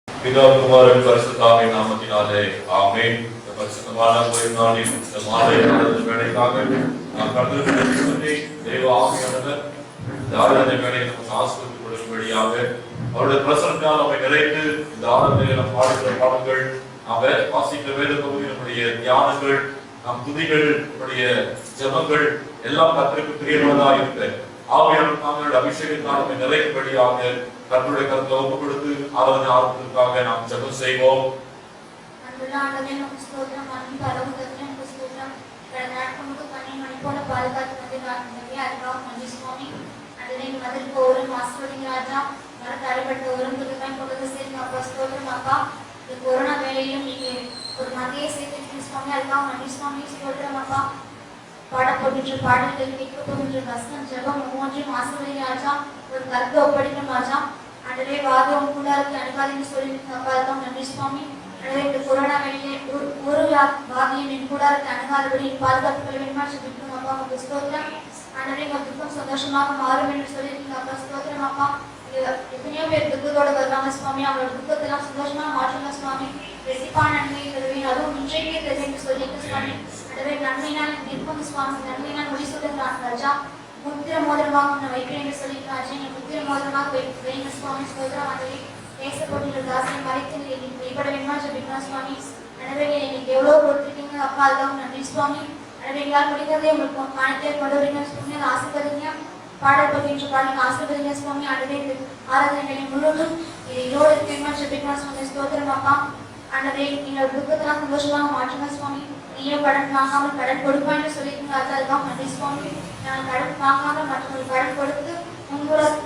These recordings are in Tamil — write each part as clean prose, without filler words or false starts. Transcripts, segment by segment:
பிதா குமாரன் பரிசுத்தாவின் நாமத்தினாலே ஆமென். பரிசுத்தமான ஒரு நாளில் இந்த மாலை வேலைக்காக நாம் கர்த்தருக்கு சொல்லி தேவ ஆவியானவர் இந்த ஆராதனை வேலையை நமக்கு ஆசீர்வதித்து கொடுக்கும்படியாக அவருடைய பிரசன்னத்தால் நம்மை நிறைத்து இந்த ஆராதனையில் நாம் பாடுகிற பாடல்கள், நாம் வாசிக்கிற வேத பகுதி, நம்முடைய தியானங்கள், நம் துதிகள், நம்முடைய ஜெபங்கள் எல்லாம் கர்த்தருக்கு பிரியமானதாக இருக்க ஆவியானவர் தாங்களுடைய அபிஷேகத்தால் நம்மை நிறைக்கும்படியாக கர்த்தருடைய கரத்தில் ஒப்புக் கொடுத்து ஆராதனை ஆரம்பத்திற்காக நாம் ஜெபம் செய்வோம். கொரோனா வேலையிலும் நீங்க ஒரு மத்திய சேர்த்து சுவாமி, அதுக்காக நன்றி சுவாமி சொல்றோம் அப்பா. பாடப்படுகின்ற பாடல்கள், கேட்கப்படுகின்ற வசனம், ஜெபம் ஒவ்வொன்றையும் ஆசீர்வதிங்க ராஜா. ஒரு கருத்தை ஒப்படைக்கும் ராஜா. அன்றே வாதம் கூடாது அனுப்பாதீங்க சொல்லிட்டு அப்பா, அதுக்காக நன்றி சுவாமி. எனவே இந்த கொரோனா வேலையிலே ஒரு வாதியம் என் கூடாது அணுகாதபடி பாதுகாப்புகள் வேணுமா சொல்லிட்டு அப்பா உங்க ஸ்தோத்திரம். அன்றே உங்க துக்கம் சந்தோஷமாக மாறும் என்று சொல்லியிருக்கீங்க அப்பா, ஸ்தோத்திரம் அப்பா. எத்தனையோ பேர் துக்கத்தோடு வருவாங்க சுவாமி, அவங்களோட துக்கத்தெல்லாம் சந்தோஷமா மாற்றுங்க சுவாமி. ரெசிப்பான நன்மையை தருவீங்க, அதுவும் இன்றைக்கே தருவீங்க சொல்லிட்டு சுவாமி. எனவே நன்மையினால் நிற்பங்க சுவாமி, நன்மையினால் முடி சொல்லுகிறான் ராஜா. முத்திர மோதிரமாக உன்னை வைக்கிறேன் என்று சொல்லியிருக்கிறான். நீ முத்திர மோதிரமாக வைங்க சுவாமி, ஸ்தோத்திரம். அதிலே பேசப்பட்டுள்ள தாசனை மறைத்து இன்னைக்கு வெளிப்பட வேணுமா சொல்லியிருக்கிறான் சுவாமி. எனவே இன்னைக்கு எவ்வளோ கொடுத்துருக்கீங்க அப்பா, அதுதான் நன்றி சுவாமி. எனவே எங்களால் முடிக்கிறதே உங்களுக்கு பணத்தை கொண்டு வரீங்க சுவாமி, அதை ஆசீர்வதிங்க. பாடல் பகிர்ந்து பாடல் ஆசீர்வதிங்க சுவாமி. அடுத்த ஆராதனை முழுவதும் இதோடு இருக்கேமா சொல்லியிருக்கிறான் சுவாமி, ஸ்தோத்திரம் அப்பா. அன்றே நீங்கள் துக்கத்தெல்லாம் சந்தோஷமாக மாற்றுங்க சுவாமி. நீயும் கடன் வாங்காமல் கடன் கொடுப்பான்னு சொல்லியிருக்கீங்க, அதுதான் நன்றி சுவாமி. நாங்கள் கடன் வாங்காமல் மற்றவர்கள் கடன் கொடுத்து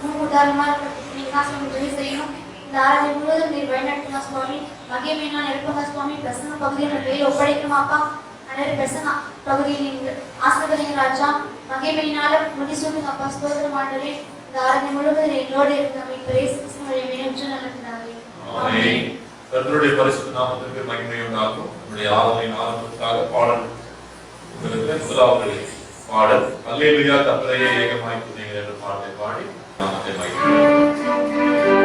முன்னுதாரணமாக நீங்கள் தான் உதவி செய்யணும். இந்த ஆராதனை முழுவதும் நீர் வழிநடத்துங்க சுவாமி. மகிமையினால் இருப்பங்க சுவாமி. பிரசங்க பகுதியை உங்கள் கையில் ஒப்படைக்கணுமாப்பா. அன்றே பிரசங்க பகுதியை நீங்கள் ஆசீர்வதிங்க ராஜா. மகிமையினால முடிசூட்டுங்க அப்பா, ஸ்தோத்திரம். ஆண்டவரே இந்த ஆராதனை முழுவதும் எங்களோடு இருக்கிறவங்க கர்த்தருடைய பரிசுத்த நாமத்திற்கு மகிமை உண்டாகும். நம்முடைய ஆராதனையின் ஆரம்பத்திற்காக பாடல் முதலாவது பாடல் அல்லேலூயா கர்த்தரையே ஏகமாய் துதியுங்கள் என்ற பாடலை பாடி நாமத்தை மகிழ்ச்சியோம்.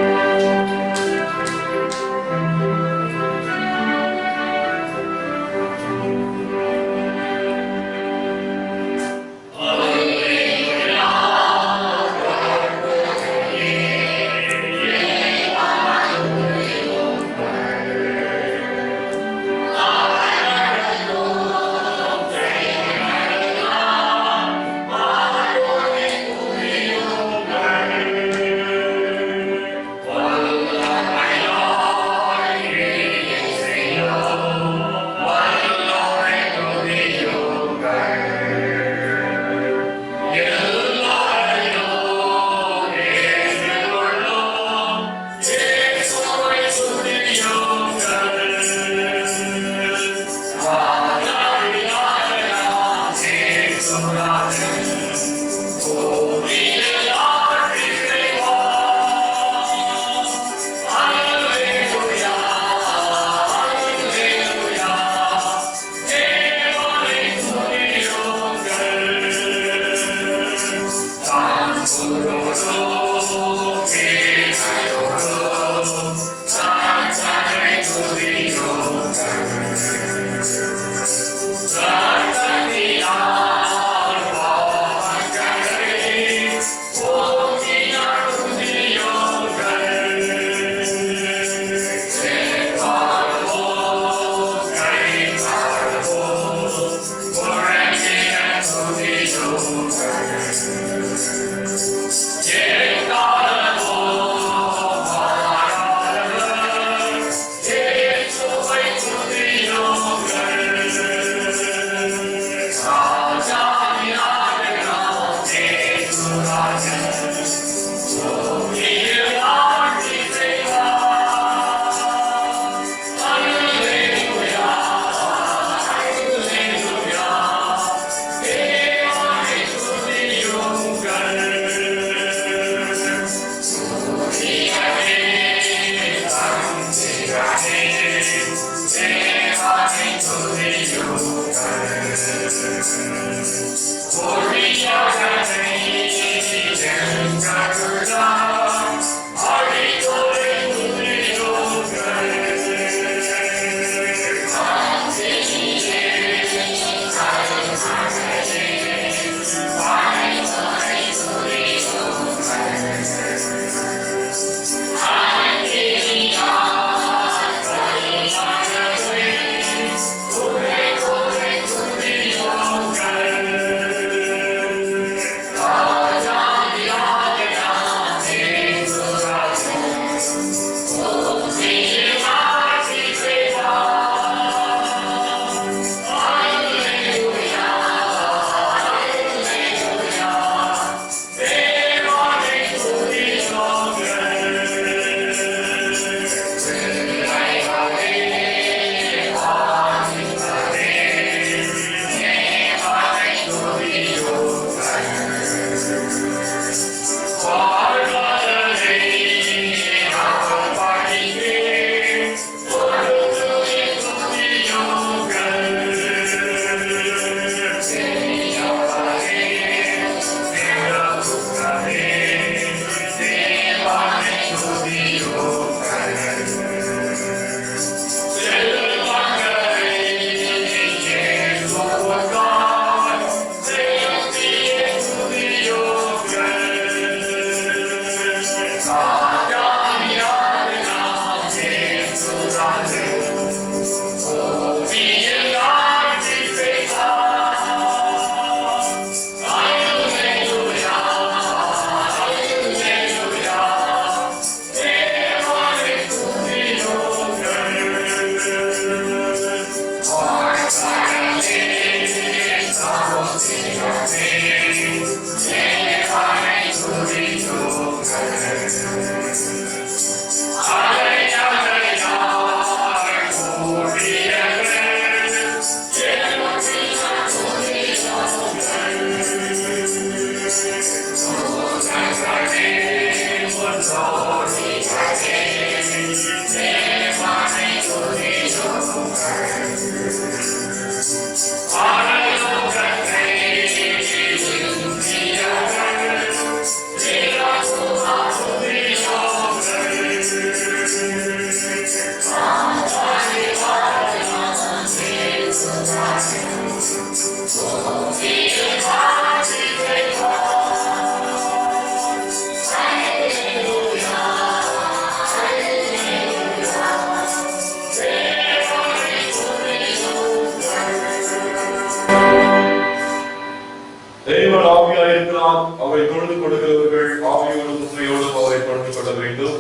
அவரை தொழுது கொள்கிறவர்கள் ஆவியோடும் உண்மையோடும் அவரை தொழுது கொள்ள வேண்டும்.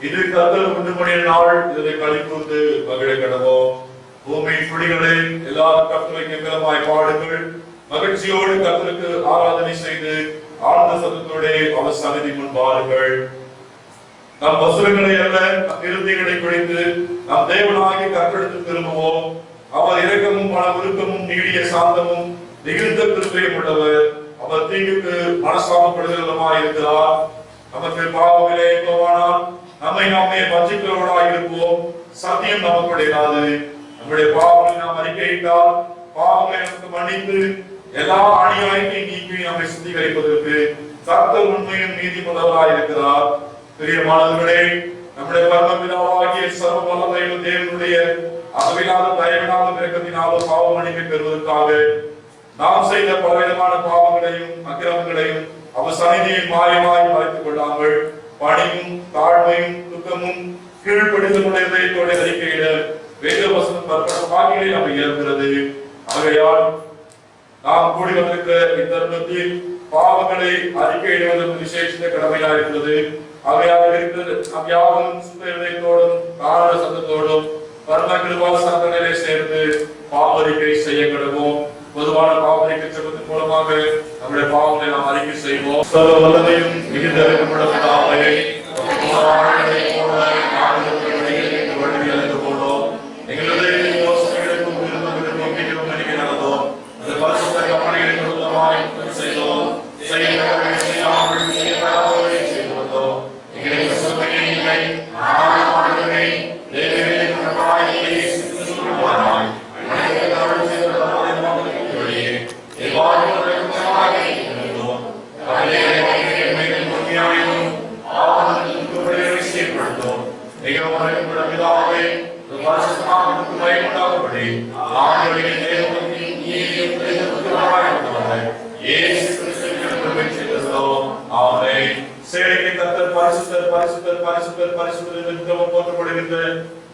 இது கர்த்தர் உண்டு பண்ணிய நாள், இதை களிக்கூர்ந்து மகிழ கடவோம். பூமியின் குடிகளே, எல்லாரும் கர்த்தருக்கு எங்கலமாய் பாடுங்கள். மகிழ்ச்சியோடு கர்த்தருக்கு ஆராதனை செய்து ஆனந்த சத்தத்தோட அவர் சந்நிதி முன் பாருங்கள். நம் வசனங்களை அல்ல, நம் இருதயங்களை குறைந்து நம் தேவனாகிய கர்த்தருக்கு திரும்புவோம். அவர் இரக்கமும் மன உருக்கமும் நீடிய சாந்தமும் மிகுந்த கிருபையும் உள்ளவர். அவர் தீங்குக்கு மனசாமப்படுகிறவருமாய் இருக்கிறார். நமக்கு பாவங்களே போவானால் நம்மை நாமே வஞ்சிக்கிறவர்களாய் இருப்போம். சத்தியம் நமக்குடையது. நம்முடைய பாவங்களை நாம் அறிக்கையிட்டால் பாவங்களை நமக்கு மன்னித்து எல்லா அநியாயத்தையும் நீக்கி நம்மை சுத்திகரிப்பதற்கு கர்த்தர் உண்மையும் நீதியுள்ளவராய் இருக்கிறார். பிரியமானவர்களே, நம்முடைய பரமபிதாவாகிய சர்வ வல்லமையுள்ள தேவனுடைய அளவிலான தயவினாலும் இரக்கத்தினாலும் பாவ மன்னிப்பை பெறுவதற்காக நாம் செய்த பலவிதமான பாவங்களையும் அக்கிரமங்களையும் அவர் சந்நிதியில் மாயமாய் மறைத்துக் கொள்ளாமல் பணியும் தாழ்மையும் துக்கமும் கீழ்ப்படிதலுடைய அறிக்கையிட வேத வசனம் பற்பல நம்ம ஏற்கிறது. ஆகையால் நாம் கூடி வந்திருக்கிற இத்தருணத்தில் பாவங்களை அறிக்கையிடுவதற்கு விசேஷ கடமையா இருக்கிறது. ஆகையாக இருக்கிறது நம் யாரும் சுத்த இதயத்தோடும் காரண சத்தத்தோடும் பரம கிருபா சந்தனையிலே சேர்ந்து பாவ அறிக்கை செய்ய கிடவோம். பொதுவான பாவ அறிக்கை செல்வதன் மூலமாக நம்முடைய பாவங்களை நாம் அறிக்கை செய்வோம். சர்வ வல்லமையும் மிகுந்த அறிவுள்ளவராகவே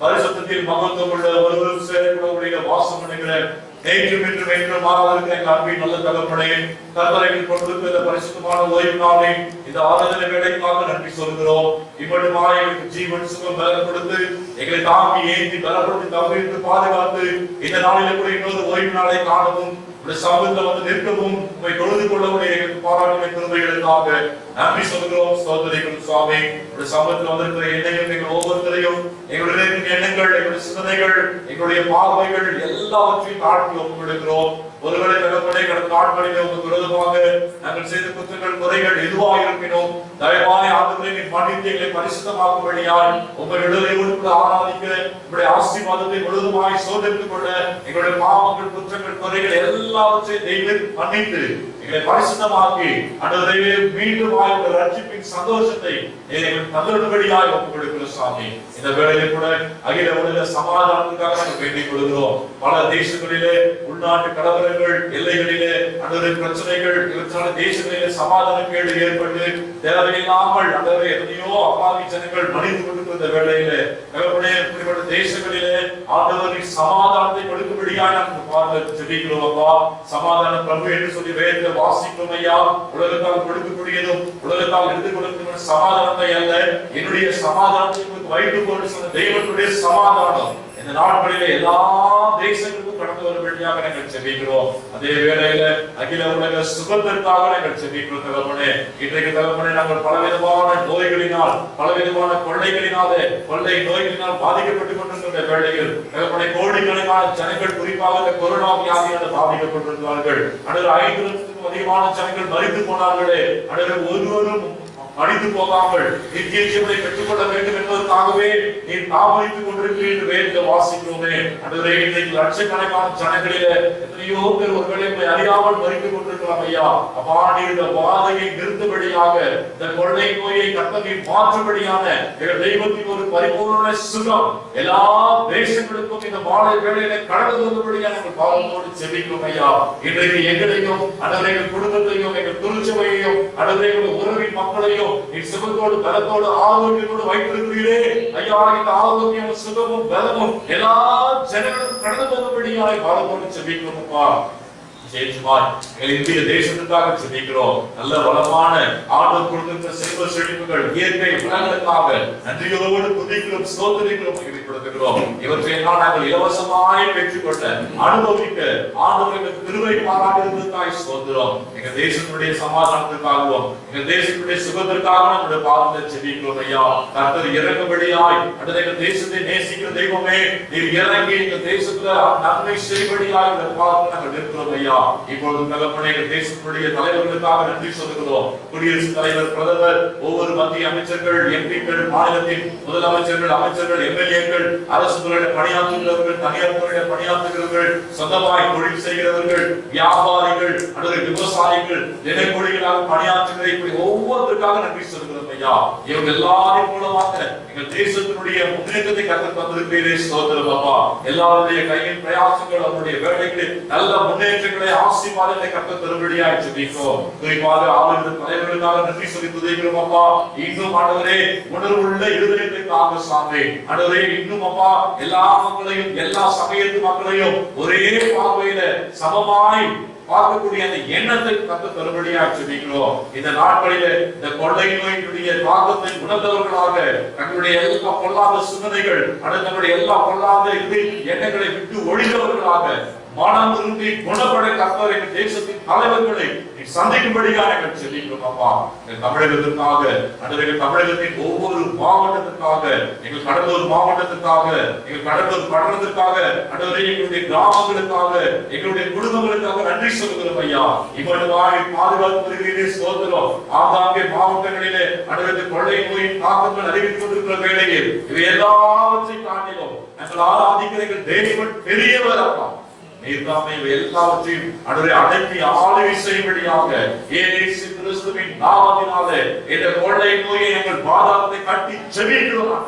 பரிசுத்தத்தில் மகத்துவம் உள்ள ஒருவரும் சேரக்கூடிய வாசம் பண்ணுகிற நேற்றும் இன்றும் என்றும் மாறாதிருக்கிற எங்கள் அன்பின் நல்ல தகப்பனே, கர்த்தரையில் கொடுத்திருக்கிற இந்த பரிசுத்தமான ஓய்வு நாளை இந்த ஆராதனை வேலைக்காக நன்றி சொல்கிறோம். இவ்வளவுமாய் எங்களுக்கு ஜீவன் சுகம் பலம் கொடுத்து எங்களை தாங்கி ஏந்தி பலப்படுத்தி தவிர்த்து பாதுகாத்து இந்த நாளில் கூட இன்னொரு ஓய்வு நாளை காணவும் சமூகத்தில் வந்து நிற்கவும் உங்களை தொழுது கொள்ளக்கூடிய எங்களுக்கு பாராட்டுமை பெருமைகளுக்காக நன்றி சொல்கிறோம். சோதனைகள் சுவாமி, உடைய சமூகத்தில் வந்திருக்கிற எண்ணங்கள் எங்கள் ஒவ்வொருத்தரையும் எங்களுடைய எண்ணங்கள், எங்களுடைய சிந்தனைகள், எங்களுடைய பார்வைகள் எல்லாவற்றையும் தாழ்த்தி ஒப்புக்கொடுக்கிறோம். ஒருவேளை தகப்பனை கடந்த நாட்களிலே உங்களுக்கு விரோதமாக நாங்கள் செய்த குற்றங்கள் குறைகள் எதுவாக இருப்பினோம் தயவாய் ஆண்டவரே மன்னித்து எங்களை பரிசுத்தமாக்கும்படியாய் உங்கள் விடுதலையோடு ஆராதிக்க உங்களுடைய ஆசீர்வாதத்தை முழுவதுமாய் சோதரித்துக் கொள்ள எங்களுடைய பாவங்கள் குற்றங்கள் குறைகள் எல்லாவற்றையும் தெய்வம் மன்னித்து எங்களை பரிசுத்தமாக்கி ஆண்டவரே மீண்டும் உங்கள் ரட்சிப்பின் சந்தோஷத்தை எங்களுக்கு தந்துவிடும்படியாய் ஒப்புக் கொடுக்கிற சாமி. இந்த வேளையில் கூட அகில உலக சமாதானத்துக்காக நாங்கள் வேண்டிக் கொள்கிறோம். பல தேசங்களிலே உள்நாட்டு கலவரங்கள், எல்லைகளிலே அன்றைய பிரச்சனைகள், இவற்றான தேசங்களிலே சமாதான கேடு ஏற்பட்டு தேவையில்லாமல் அன்றைய எத்தனையோ அப்பாவி ஜனங்கள் மடிந்து கொண்டிருக்கிற வேளையிலே இப்படிப்பட்ட தேசங்களிலே ஆண்டவரின் சமாதானத்தை கொடுக்கும்படியாய் நாங்கள் பார்த்து ஜெபிக்கிறோம். அப்பா, சமாதான பிரபு என்று சொல்லி வேதத்தை வாசிக்கிறோம் ஐயா. உலகத்தால் கொடுக்கக்கூடியதும் உலகத்தால் எடுத்து கொடுக்கிற சமாதானத்தை அல்ல, என்னுடைய சமாதானத்தை வைத்து கொண்டு சொன்ன தெய்வனுடைய சமாதானம் இந்த நாட்களிலே எல்லா தேசங்களுக்கும் கடந்து வரும்படியாக நாங்கள் ஜெபிக்கிறோம். அதே வேளையில அகில உலக சுகத்திற்காக நாங்கள் ஜெபிக்கிறோம். தகப்பனே, இன்றைக்கு தகப்பனே நாங்கள் பலவிதமான நோய்களினால் பலவிதமான கொள்ளை நோய்களினால் பாதிக்கப்பட்டுக் கொண்டிருக்கிற வேளையில் தகப்பனே கோடிக்கணக்கான ஜனங்கள் குறிப்பாக இந்த கொரோனா வியாதியால் பாதிக்கப்பட்டிருக்கிறார்கள். அடுத்த 5 லட்சத்துக்கும் அதிகமான ஜனங்கள் மரித்து போனார்களே, அடுத்த ஒருவரும் அடித்து போகாமல் நித்திய ஜீவனை பெற்றுக்கொள்ள வேண்டும் என்பதற்காகவே நீ தாமதித்துக் கொண்டிருக்கிறீர்கள் வேதத்தை வாசிக்கிறோமே. அதுவரை இன்றைக்கு லட்சக்கணக்கான ஜனங்களிலே எத்தனையோ பேர் ஒருவேளை உங்களை அறியாமல் மறித்துக் கொண்டிருக்கலாம் ஐயா. அப்பா, நீர் இந்த வாதையை நிறுத்தும்படியாக, இந்த கொள்ளை நோயை கர்த்தர் மாற்றும்படியான எங்கள் தெய்வத்தின் ஒரு பரிபூர்ண சுகம் எல்லா தேசங்களுக்கும் இந்த மாலை வேளையிலே கடந்து வரும்படியாக நாங்கள் பாவத்தோடு ஜெபிக்கிறோம் ஐயா. இன்றைக்கு எங்களையும் அன்றைய குடும்பத்தையும் எங்கள் திருச்சபையையும் அன்றைய உறவின் மக்களையும் சுகத்தோடு பலத்தோடு ஆரோக்கியத்தோடு வைத்திருக்கிறீரே ஐயா. இந்த ஆரோக்கியம் சுகமும் பலமும் எல்லா ஜனங்களும் கடந்து போகும்படியாய் பாவத்தோடு ஜெபிக்கிறோம். விசேஷமாய் எங்கள் இந்திய தேசத்துக்காக ஜெபிக்கிறோம். நல்ல வளமான ஆண்டவர் கொடுத்திருக்கிற செல்வ செழிப்புகள் இயற்கை வளங்களுக்காக நன்றியோடு துதிக்கிறோம், ஸ்தோத்திரிக்கிறோம், வெளிப்படுத்துகிறோம். இவற்றையெல்லாம் நாங்கள் இலவசமாய் பெற்றுக்கொள்ள அனுபவிக்க ஆண்டவருக்கு கிருபை பாராட்டுவதற்காக ஸ்தோத்திரம். எங்க தேசத்துடைய சமாதானத்துக்காகவும் எங்க தேசத்துடைய சுகத்திற்காக நம்முடைய பாதத்தை ஜெபிக்கிறோம் ஐயா. கர்த்தர் இறங்கும்படியாய் எங்க தேசத்தை நேசிக்கிற தெய்வமே, நீர் இறங்கி எங்க தேசத்துல நன்மை செய்படியாய் இந்த பாதத்தை நாங்கள் நிற்கிறோம் ஐயா. இப்பொழுது தகப்பனே எங்க தேசத்துடைய தலைவர்களுக்காக நன்றி சொல்லுகிறோம். குடியரசுத் தலைவர், பிரதமர், ஒவ்வொரு மத்திய அமைச்சர்கள், எம்பிக்கள், மாநிலத்தின் முதலமைச்சர்கள், அமைச்சர்கள், எம்எல்ஏக்கள், அரசு துறையில் பணியாற்றுகிறவர்கள், தனியார் துறையில் பணியாற்றுகிறவர்கள், சொந்தமாய் தொழில் செய்கிறவர்கள், வியாபாரிகள், அல்லது விவசாயிகள், தினக்கூலிகளாக பணியாற்றுகிற இப்படி ஒவ்வொருவருக்காக நன்றி சொல்கிறோம் ஐயா. இவங்க எல்லாரும் மூலமாக எங்கள் தேசத்தினுடைய முன்னேற்றத்தை கற்றுத் தந்திருக்கிறீரே, ஸ்தோத்திரம் அப்பா. எல்லாருடைய கையின் பிரயாசங்கள், அவருடைய வேலைகளில் நல்ல முன்னேற்றங்களை, ஆசீர்வாதங்களை கற்றுத் தரும்படியாய் ஜெபிக்கிறோம். குறிப்பாக ஆளுநர் தலைவர்களுக்காக நன்றி சொல்லி துதிக்கிறோம் அப்பா. இன்னும் ஆண்டவரே உணர்வுள்ள இருதயத்திற்காக சாமி ஆண்டவரே, இன்னும் அப்பா எல்லா மக்களையும் எல்லா சமயத்து மக்களையும் ஒரே பார்வையில சமமாய் பார்க்கக்கூடிய அந்த எண்ணத்தை கற்றுத் தரும்படியாக ஜெபிக்கிறோம். இந்த நாட்களிலே இந்த கொள்ளை நோயினுடைய தாக்கத்தை உணர்ந்தவர்களாக தங்களுடைய எல்லா பொல்லாத சிந்தனைகள், தங்களுடைய எல்லா பொல்லாத எண்ணங்களை விட்டு ஒழிந்தவர்களாக மனம் திரும்பி குணப்பட கர்த்தர் எங்கள் தேசத்தின் தலைவர்களை சந்திக்கும்படியாக நாங்கள் ஜெபிக்கிறோம் அப்பா. தமிழகத்திற்காக, எங்கள் தமிழகத்தின் ஒவ்வொரு மாவட்டத்திற்காக, எங்கள் கடலூர் மாவட்டத்திற்காக, எங்கள் கடலூர் பட்டணத்திற்காக, எங்களுடைய கிராமங்களுக்காக, எங்களுடைய குடும்பங்களுக்காக நன்றி சொல்கிறோம் ஐயா. இவ்வளவாய் பாதுகாத்து வருகிறீரே, ஸ்தோத்திரம். ஆங்காங்கே மாவட்டங்களிலே கொள்ளை நோயின் தாக்கங்கள் அறிவித்துக் கொண்டிருக்கிற வேளையில் இவை எல்லாவற்றையும் காட்டிலும் நாங்கள் ஆராதிக்கிற எங்கள் தேவன் பெரியவர் அப்பா. எல்லாவற்றையும் அடக்கி ஆளுகை செய்யும்படியாக இயேசு கிறிஸ்துவின் நாமத்தினாலே இந்த கொள்ளை நோயை எங்கள் பாதாளத்தை கட்டி ஜெபிக்கிறோம்.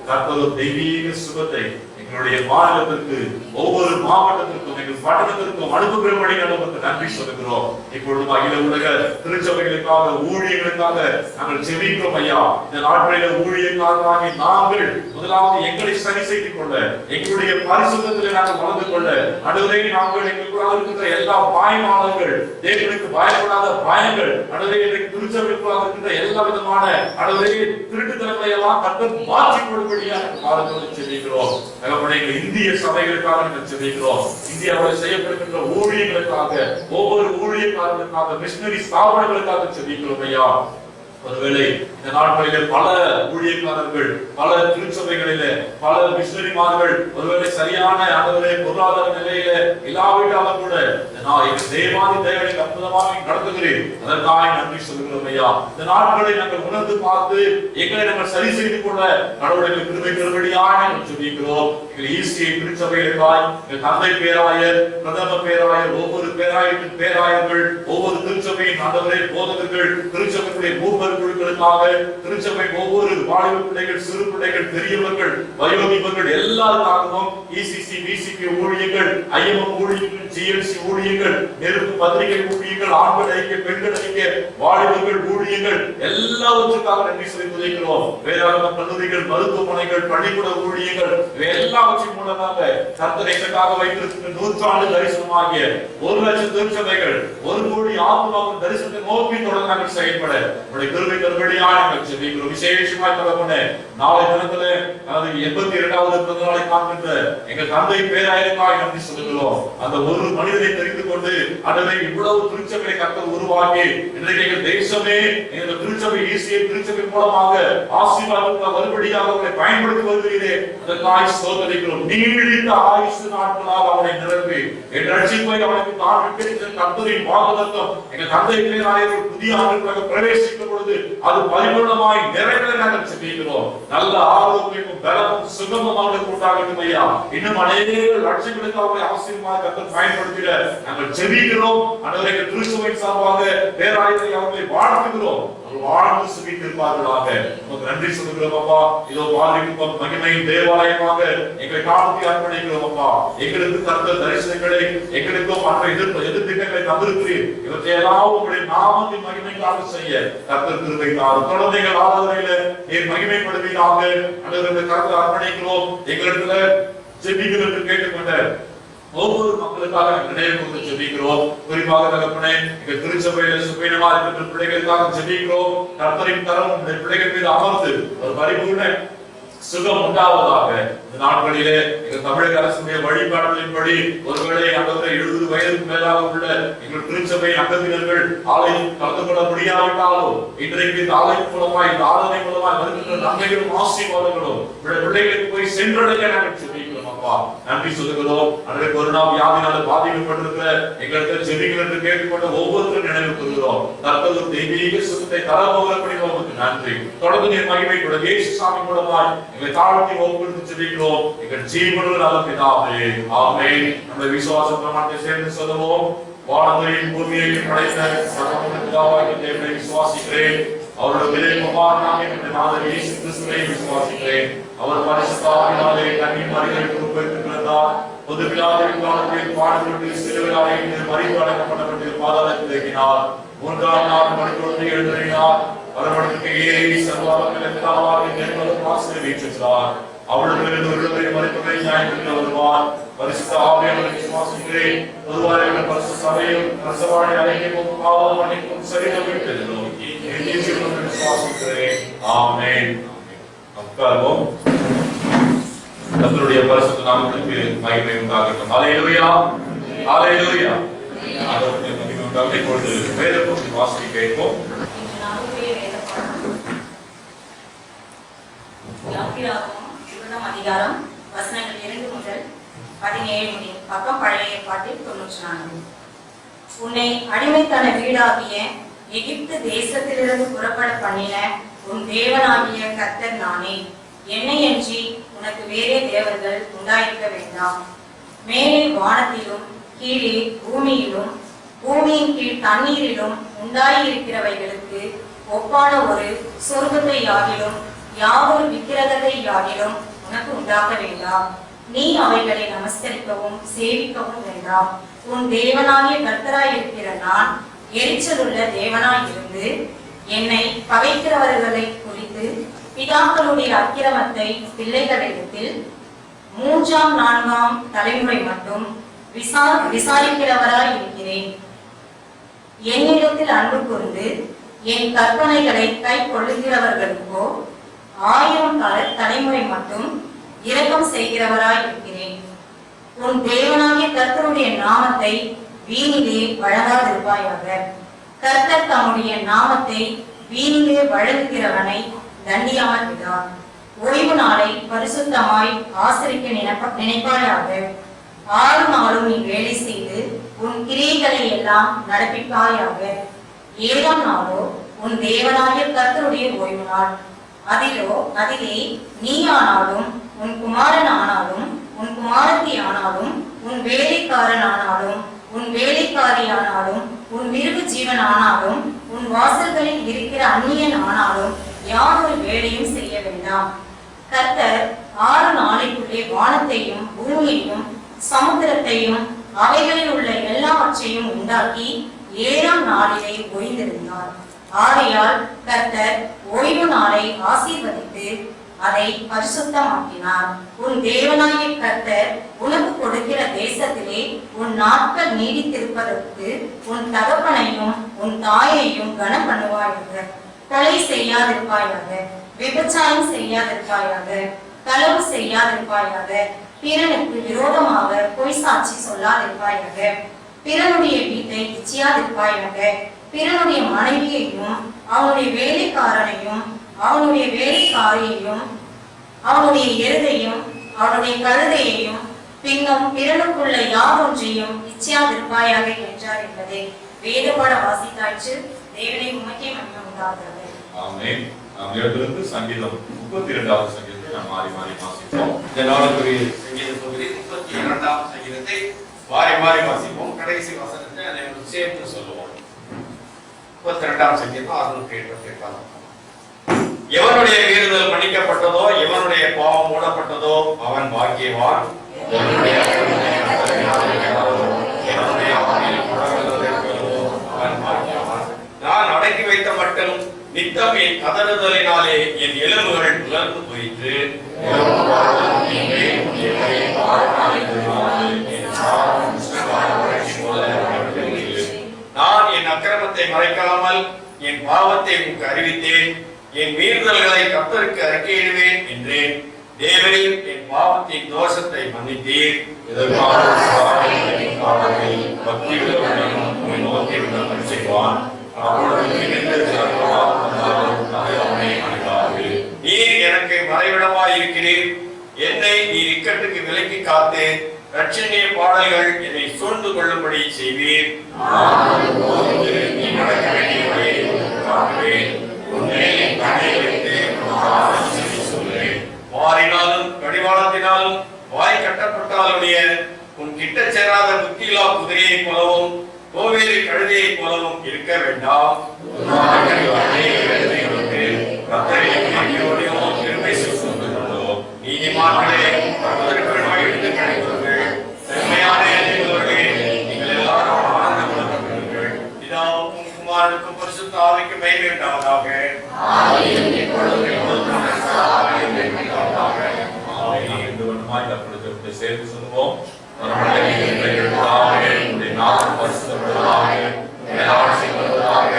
கர்த்தர் தெய்வீக சுகத்தை எங்களுடைய மாநிலத்திற்கு, ஒவ்வொரு மாவட்டத்திற்கும், எங்கள் பட்டணத்திற்கும் அனுப்புகிறபடி நமக்கு நன்றி சொல்லுகிறோம். இப்பொழுது அகில உலக திருச்சபைகளுக்காக, ஊழியர்களுக்காக நாங்கள் ஜெபிக்கிறோம் ஐயா. இந்த நாட்களில் ஊழியக்காரராகி நாங்கள் முதலாவது எங்களை சரி செய்து கொள்ள, எங்களுடைய பரிசுத்தத்திலே நாங்கள் வளர்ந்து கொள்ள, அடுவதை நாங்கள் எங்களுக்குள்ளாக இருக்கின்ற எல்லா பாயமானங்கள், தேவனுக்கு பயப்படாத பயங்கள், அடுவதை திருச்சபைக்குள்ளாக இருக்கின்ற எல்லா விதமான அடுவதை திருட்டுத்தனங்களை எல்லாம் கர்த்தர் மாற்றிக் கொள்ளும்படியாக பாதங்களை ஜெபிக்கிறோம். இந்திய சபைகளுக்காக நாங்கள் ஜெபிக்கிறோம். இந்தியாவில் செய்யப்படுகின்ற ஊழியர்களுக்காக, ஒவ்வொரு ஊழியக்காரர்களுக்காக, மிஷனரி ஸ்தாபனங்களுக்காக ஜெபிக்கிறோம் ஐயா. ஒருவேளை இந்த நாட்களிலே பல ஊழியக்காரர்கள், பல திருச்சபைகளிலே பல மிஷனரிமார்கள் ஒருவேளை சரியான அளவிலே பொருளாதார நிலையில இல்லாவிட்டாலும் கூட தேவாதி தேவனை அற்புதமாக நடத்துகிறேன், அதற்காக நன்றி சொல்கிறோம் ஐயா. இந்த நாட்களை நாங்கள் உணர்ந்து பார்த்து எங்களை நாங்கள் சரி செய்து கொள்ள கடவுளுடைய கிருபை பெறும்படியாக நாங்கள் ஜெபிக்கிறோம். எங்கள் ஈசிஐ திருச்சபைகளுக்காய், எங்கள் தந்தை பேராயர், பிரதம பேராயர், ஒவ்வொரு பேராயத்தின் பேராயர்கள், ஒவ்வொரு திருச்சபையின் ஆண்டவரே போதகர்கள், திருச்சபையுடைய மூவர் குழுக்களுக்காக, திருச்சபை ஒவ்வொரு வாலிப பிள்ளைகள், சிறு பிள்ளைகள், பெரியவர்கள், வயோதிபர்கள் எல்லாருக்காகவும் இசிசி விசிபி ஊழியர்கள், ஐஎம்எம் ஊழியர்கள், ஜிஎல்சி ஊழியர்கள், நெருப்பு பத்திரிகை ஊழியர்கள், ஆண்கள் ஐக்கிய, பெண்கள் ஐக்கிய, வாலிபர்கள் ஊழியர்கள் எல்லாவற்றுக்காக நன்றி சொல்லி துதிக்கிறோம். வேதாகம கல்லூரிகள், மருத்துவமனைகள், பள்ளிக்கூட ஊழியர்கள் எல்லாவற்றின் மூலமாக கர்த்தர் எங்களுக்காக வைத்திருக்கிற 100 ஆண்டு தரிசனமாகிய 1,00,000 திருச்சபைகள், 1 கோடி ஆத்மாவின் தரிசனத்தை நோக்கி தொடர்ந்து நாங்கள் செயல்பட கிருபை தரும்படியாக நாங்கள் ஜெபிக்கிறோம். விசேஷமாய் தகப்பனே, நாளை தினத்திலே 82வது பிறந்த நாளை காண்கின்ற எங்கள் தந்தை பேராயருக்காக நன்றி சொல்லுகிறோம். அந்த ஒரு மனிதனை தெரிந்து கொண்டு அதனை இவ்வளவு திருச்சபை கர்த்தர் உருவாக்கி இன்றைக்கு எங்கள் தேசமே எங்கள் திருச்சபை ஈசிஐ திருச்சபை மூலமாக ஆசீர்வாதத்துக்கு வரும்படியாக அவரை பயன்படுத்தி வருகிறீரே, அதற்காக ஸ்தோத்திரிக்கிறோம். நீடித்த ஆயுசு நாட்களால் அவனை நிரப்பி என் ரட்சிப்பை அவனுக்கு தான் விட்டு கர்த்தரின் வாக்குத்தத்தம் எங்கள் தந்தை பேராயர் புதிய ஆண்டுகளாக பிரவேசிக்கும் பொழுது அது பரிபூர்ணமாய் நிறைவேற நாங்கள் ஜெபிக்கிறோம். நல்ல ஆரோக்கியமும் பலமும் சுகமும் அவனுக்கு உண்டாகட்டும் ஐயா. இன்னும் அநேக லட்சங்களுக்கு அவரை அவசியமாக கர்த்தர் பயன்படுத்திட நாங்கள் ஜெபிக்கிறோம். அன்றைய திருச்சபையின் சார்பாக பேராயரை அவர்களை வாழ்த்துகிறோம். வாழ்ந்து சுகித்திருப்பார்களாக நமக்கு நன்றி சொல்லுகிறோம் அப்பா. இதோ பாதிக்கும் மகிமையின் தேவாலயமாக எங்களை காலத்தை அர்ப்பணிக்கிறோம் அப்பா. எங்களுக்கு கர்த்தர் தரிசனங்களை, எங்களுக்கும் மற்ற எதிர்த்திட்டங்களை தந்திருக்கிறீர். இவற்றையெல்லாம் உங்களுடைய நாமத்தின் மகிமைக்காக செய்ய கர்த்தர் கிருபை தாரும். குழந்தைகள் ஆராதனையில நீர் மகிமைப்படுவீராக. அன்றைய கர்த்தர் அர்ப்பணிக்கிறோம். எங்களிடத்துல ஜெபிக்கிறதுக்கு கேட்டுக்கொண்ட ஒவ்வொரு மக்களுக்காக நினைவு கூர்ந்து ஜெபிக்கிறோம். குறிப்பாக தகப்பனே எங்கள் திருச்சபையில சுப்பீனமா இருக்கிற பிள்ளைகளுக்காக ஜெபிக்கிறோம். கர்த்தரின் கரம் இந்த பிள்ளைகள் மீது அமர்ந்து ஒரு பரிபூர்ண சுகம் உண்டாவதாக. இந்த நாட்களிலே எங்கள் தமிழக அரசுடைய வழிபாடுகளின்படி ஒருவேளை அங்கே 70 வயதுக்கு மேலாக உள்ள எங்கள் திருச்சபை அங்கத்தினர்கள் ஆலயம் கலந்து கொள்ள முடியாவிட்டாலும் இன்றைக்கு இந்த ஆலயம் மூலமாய் இந்த ஆராதனை மூலமாய் வருகின்ற நன்மைகளும் ஆசீர்வாதங்களும் பிள்ளைகளுக்கு போய் சென்றடைய நாங்கள் ஜெபிக்கிறோம் அப்பா. நன்றி சொல்லுகிறோம். அன்றைய கொரோனா வியாதினால பாதிக்கப்பட்டிருக்கிற எங்களுக்கு ஜெபிகள் என்று கேட்டுக்கொண்ட ஒவ்வொருத்தரும் நினைவு கூறுகிறோம். தற்போது தெய்வீக சுகத்தை தரப்போகிறபடி உங்களுக்கு நன்றி. தொடர்ந்து நீர் மகிமை கூட இயேசு சாமி மூலமாய் எங்களை தாழ்த்தி ஒப்புக்கொடுத்து ஜெபிக்கிறோம். எங்கள் ஜீவனுள்ள நல்ல பிதாவே, ஆமென். நம்முடைய விசுவாச பிரமாணத்தை சேர்ந்து சொல்லுவோம். வானத்தையும் பூமியையும் படைத்த சர்வவல்ல பிதாவாகிய தேவனை விசுவாசிக்கிறேன். அவருடைய விலை குமாரனாகிய நம்முடைய நாதர் இயேசு கிறிஸ்துவை விசுவாசிக்கிறேன். அவர் பரிசுத்த ஆவியினாலே கன்னிமரியாளுக்கு உட்பட்டிருந்தார். பொது பிலாவின் காலத்தில் பாடுபட்டு சிலுவையில் அறைந்து மரித்து அடக்கப்பட்டு பாதாளத்தில் இறங்கினார். 3ஆம் நாள் மரித்தோடு எழுந்தினார். பரமண்டலத்துக்கு ஏறி சர்வவல்ல பிதாவாகிய தேவனுடைய வாசலை வீற்றிருக்கிறார். அவளுக்கு உள்ளதை மரித்தவரை நியாயத்திற்கு வருவார். பரிசுத்த ஆவியானவரை விசுவாசிக்கிறேன். பொதுவாக பரிசுத்த சபையும் பிரசவாழை அழைக்கும் பாவம் மன்னிக்கும் சரீரம் விட்டெழுதும் விசுவாசிக்கிறேன். ஆமென். உட்கார்வோம். கர்த்தருடைய பரிசுத்த நாமத்துக்கு மகிமை உண்டாகட்டும். ஹல்லேலூயா, ஹல்லேலூயா. ஆண்டவருடைய மகிமை உண்டாகட்டும். இப்பொழுது வேதத்தை வாசிக்க கேட்போம். அதிகாரம் வசனங்கள் 2 முதல் 17 முடிய பக்கம் பழைய ஏற்பாட்டில் 94. உன்னை அடிமைத்தன வீடாகிய எகிப்து தேசத்திலிருந்து புறப்பட பண்ணின உன் தேவனாகிய கர்த்தர் நானே. என்னையன்றி உனக்கு வேறே தேவர்கள் உண்டாயிருக்க வேண்டாம். மேலே வானத்திலும் கீழே பூமியிலும் பூமியின் கீழ் தண்ணீரிலும் உண்டாயிருக்கிறவைகளுக்கு ஒப்பான ஒரு சொர்க்கத்தை யாகிலும் யாவொரு விக்கிரகத்தை யாகிலும் உனக்கு உண்டாக வேண்டாம். நீ அவைகளை நமஸ்கரிக்கவும் சேவிக்கவும் வேண்டாம். உன் தேவனாகிய கர்த்தராய் இருக்கிற நான் எரிச்சலுள்ள தேவனாய் இருந்து என்னை பகைக்கிறவர்களை குறித்து பிதாக்களுடைய அக்கிரமத்தை பிள்ளைகளிடத்தில் 3ஆம் 4ஆம் தலைமுறை மட்டும் விசாரிக்கிறவராய் இருக்கிறேன். என்னிடத்தில் அன்பு கூர்ந்து என் கற்பனைகளை கை கொள்ளுகிறவர்களுக்கோ 1000 தலைமுறை மட்டும் இரக்கம் செய்கிறவராய் இருக்கிறேன். உன் தேவனாகிய கர்த்தருடைய நாமத்தை வீணிலே வழங்காதிருப்பாயாக. கர்த்தர் தம்முடைய நாமத்தை வீணிலே வழங்குகிறவனை தண்டியாமல் விடார். ஓய்வு நாளை பரிசுத்தமாய் ஆசரிக்க நினைப்பாயாக. 6 நாளும் நீ வேலை செய்து உன் கிரியைகளை எல்லாம் நடப்பிப்பாயாக. 7ஆம் நாளோ உன் தேவனாகிய கர்த்தருடைய ஓய்வு நாள். அதிலே நீ ஆனாலும் உன் குமாரன் ஆனாலும் உன் குமாரத்தி ஆனாலும் உன் வேலைக்காரன் ஆனாலும் உன் வேலைக்காரி ஆனாலும் உன் மிருக ஜீவன் ஆனாலும் உன் வாசல்களில் இருக்கிற அந்நியன் ஆனாலும் யாரொரு வேலையும் செய்ய வேண்டாம். கர்த்தர் 6 நாளைக்குள்ளே வானத்தையும் பூமியையும் சமுத்திரத்தையும் அவைகளில் உள்ள எல்லாவற்றையும் உண்டாக்கி 7ஆம் நாளிலே ஓய்ந்திருந்தார். ஆகையால் கர்த்தர் ஓய்வு நாளை ஆசீர்வதித்து அதை பரிசுத்தமாக்கினார். உன் தேவனாகிய கர்த்தர் உனக்கு கொடுக்கிற தேசத்திலே உன் நாட்கள் நீடித்திருப்பதற்கு உன் தகப்பனையும் உன் தாயையும் கனம் பண்ணுவாயாக. கொலை செய்யாதிருப்பாயாக. விபச்சாரம் செய்யாதிருப்பாயாக. களவு செய்யாதிருப்பாயாக. பிறனுக்கு விரோதமாக பொய் சாட்சி சொல்லாதிருப்பாயாக. பிறனுடைய வீட்டை இச்சியாதிருப்பாயாக. பிறனுடைய மனைவியையும் அவனுடைய வேலைக்காரனையும் அவனுடைய வேலைக்காரியையும் அவனுடைய எருதையும் அவனுடைய கழுதையையும் பின்னும் பிறனுக்குள்ள யாவொன்றையும் இச்சியாதிருப்பாயாக என்றார் என்பதை வேதபாட வாசித்தாச்சு. தேவனை உமக்கே மகிமை உண்டாகிறது. ஆமென். நாம் எடுத்து சங்கீதம் 32வது சங்கீதத்தை நாம் மாறி மாறி வாசிப்போம். இந்த நாளுக்குரிய சங்கீத பகுதி 32ஆம் சங்கீதத்தை மாறி வாசிப்போம். கடைசி வசனத்தை அதை சேர்த்து சொல்லுவோம். 32ஆம் சங்கீதம் 678. எவனுடைய மீறுதல் மன்னிக்கப்பட்டதோ எவனுடைய பாவம் மூடப்பட்டதோ அவன் பாக்கியவான். நான் அடக்கி வைத்த மட்டும் நித்தம் என் கதறுதலினாலே என் எலும்புகள் உலர்ந்து போயிற்று. நான் என் அக்கிரமத்தை மறைக்காமல் என் பாவத்தை உனக்கு அறிவித்தேன், என் மீறுதல்களை கர்த்தருக்கு அறிக்கையிடுவேன் என்றேன். தேவரீர் என் பாவத்தின் தோஷத்தை மன்னித்தீர். நீர் எனக்கு மறைவிடமாய் இருக்கிறீர். என்னை நீர் இக்கட்டுக்கு விலக்கி காத்து ரட்சணிய பாடல்கள் என்னை சூழ்ந்து கொள்ளும்படி செய்வீர். மாறினாலும் கடிவாளத்தினாலும் வாய் கட்டப்பட்டாலுடைய உன் கிட்ட சேராத புத்தியிலா குதிரையை போலவும் கோவேரி கழுதையை போலவும் இருக்க வேண்டாம். நீதிமான்களே எடுத்து கிடைத்தவர்கள், செம்மையான எண்ணங்களோடு நீங்கள் எல்லாரும் ஆனந்தப்படுங்கள். பிதாவுக்கும் குமாரனுக்கும் பரிசுத்த ஆவிக்கும் மகிமை உண்டாவதாக. சேர்ந்து சொல்லுவோம். நாமம் பரிசுத்தப்படுவதாக, ஆட்சி வருவதாக.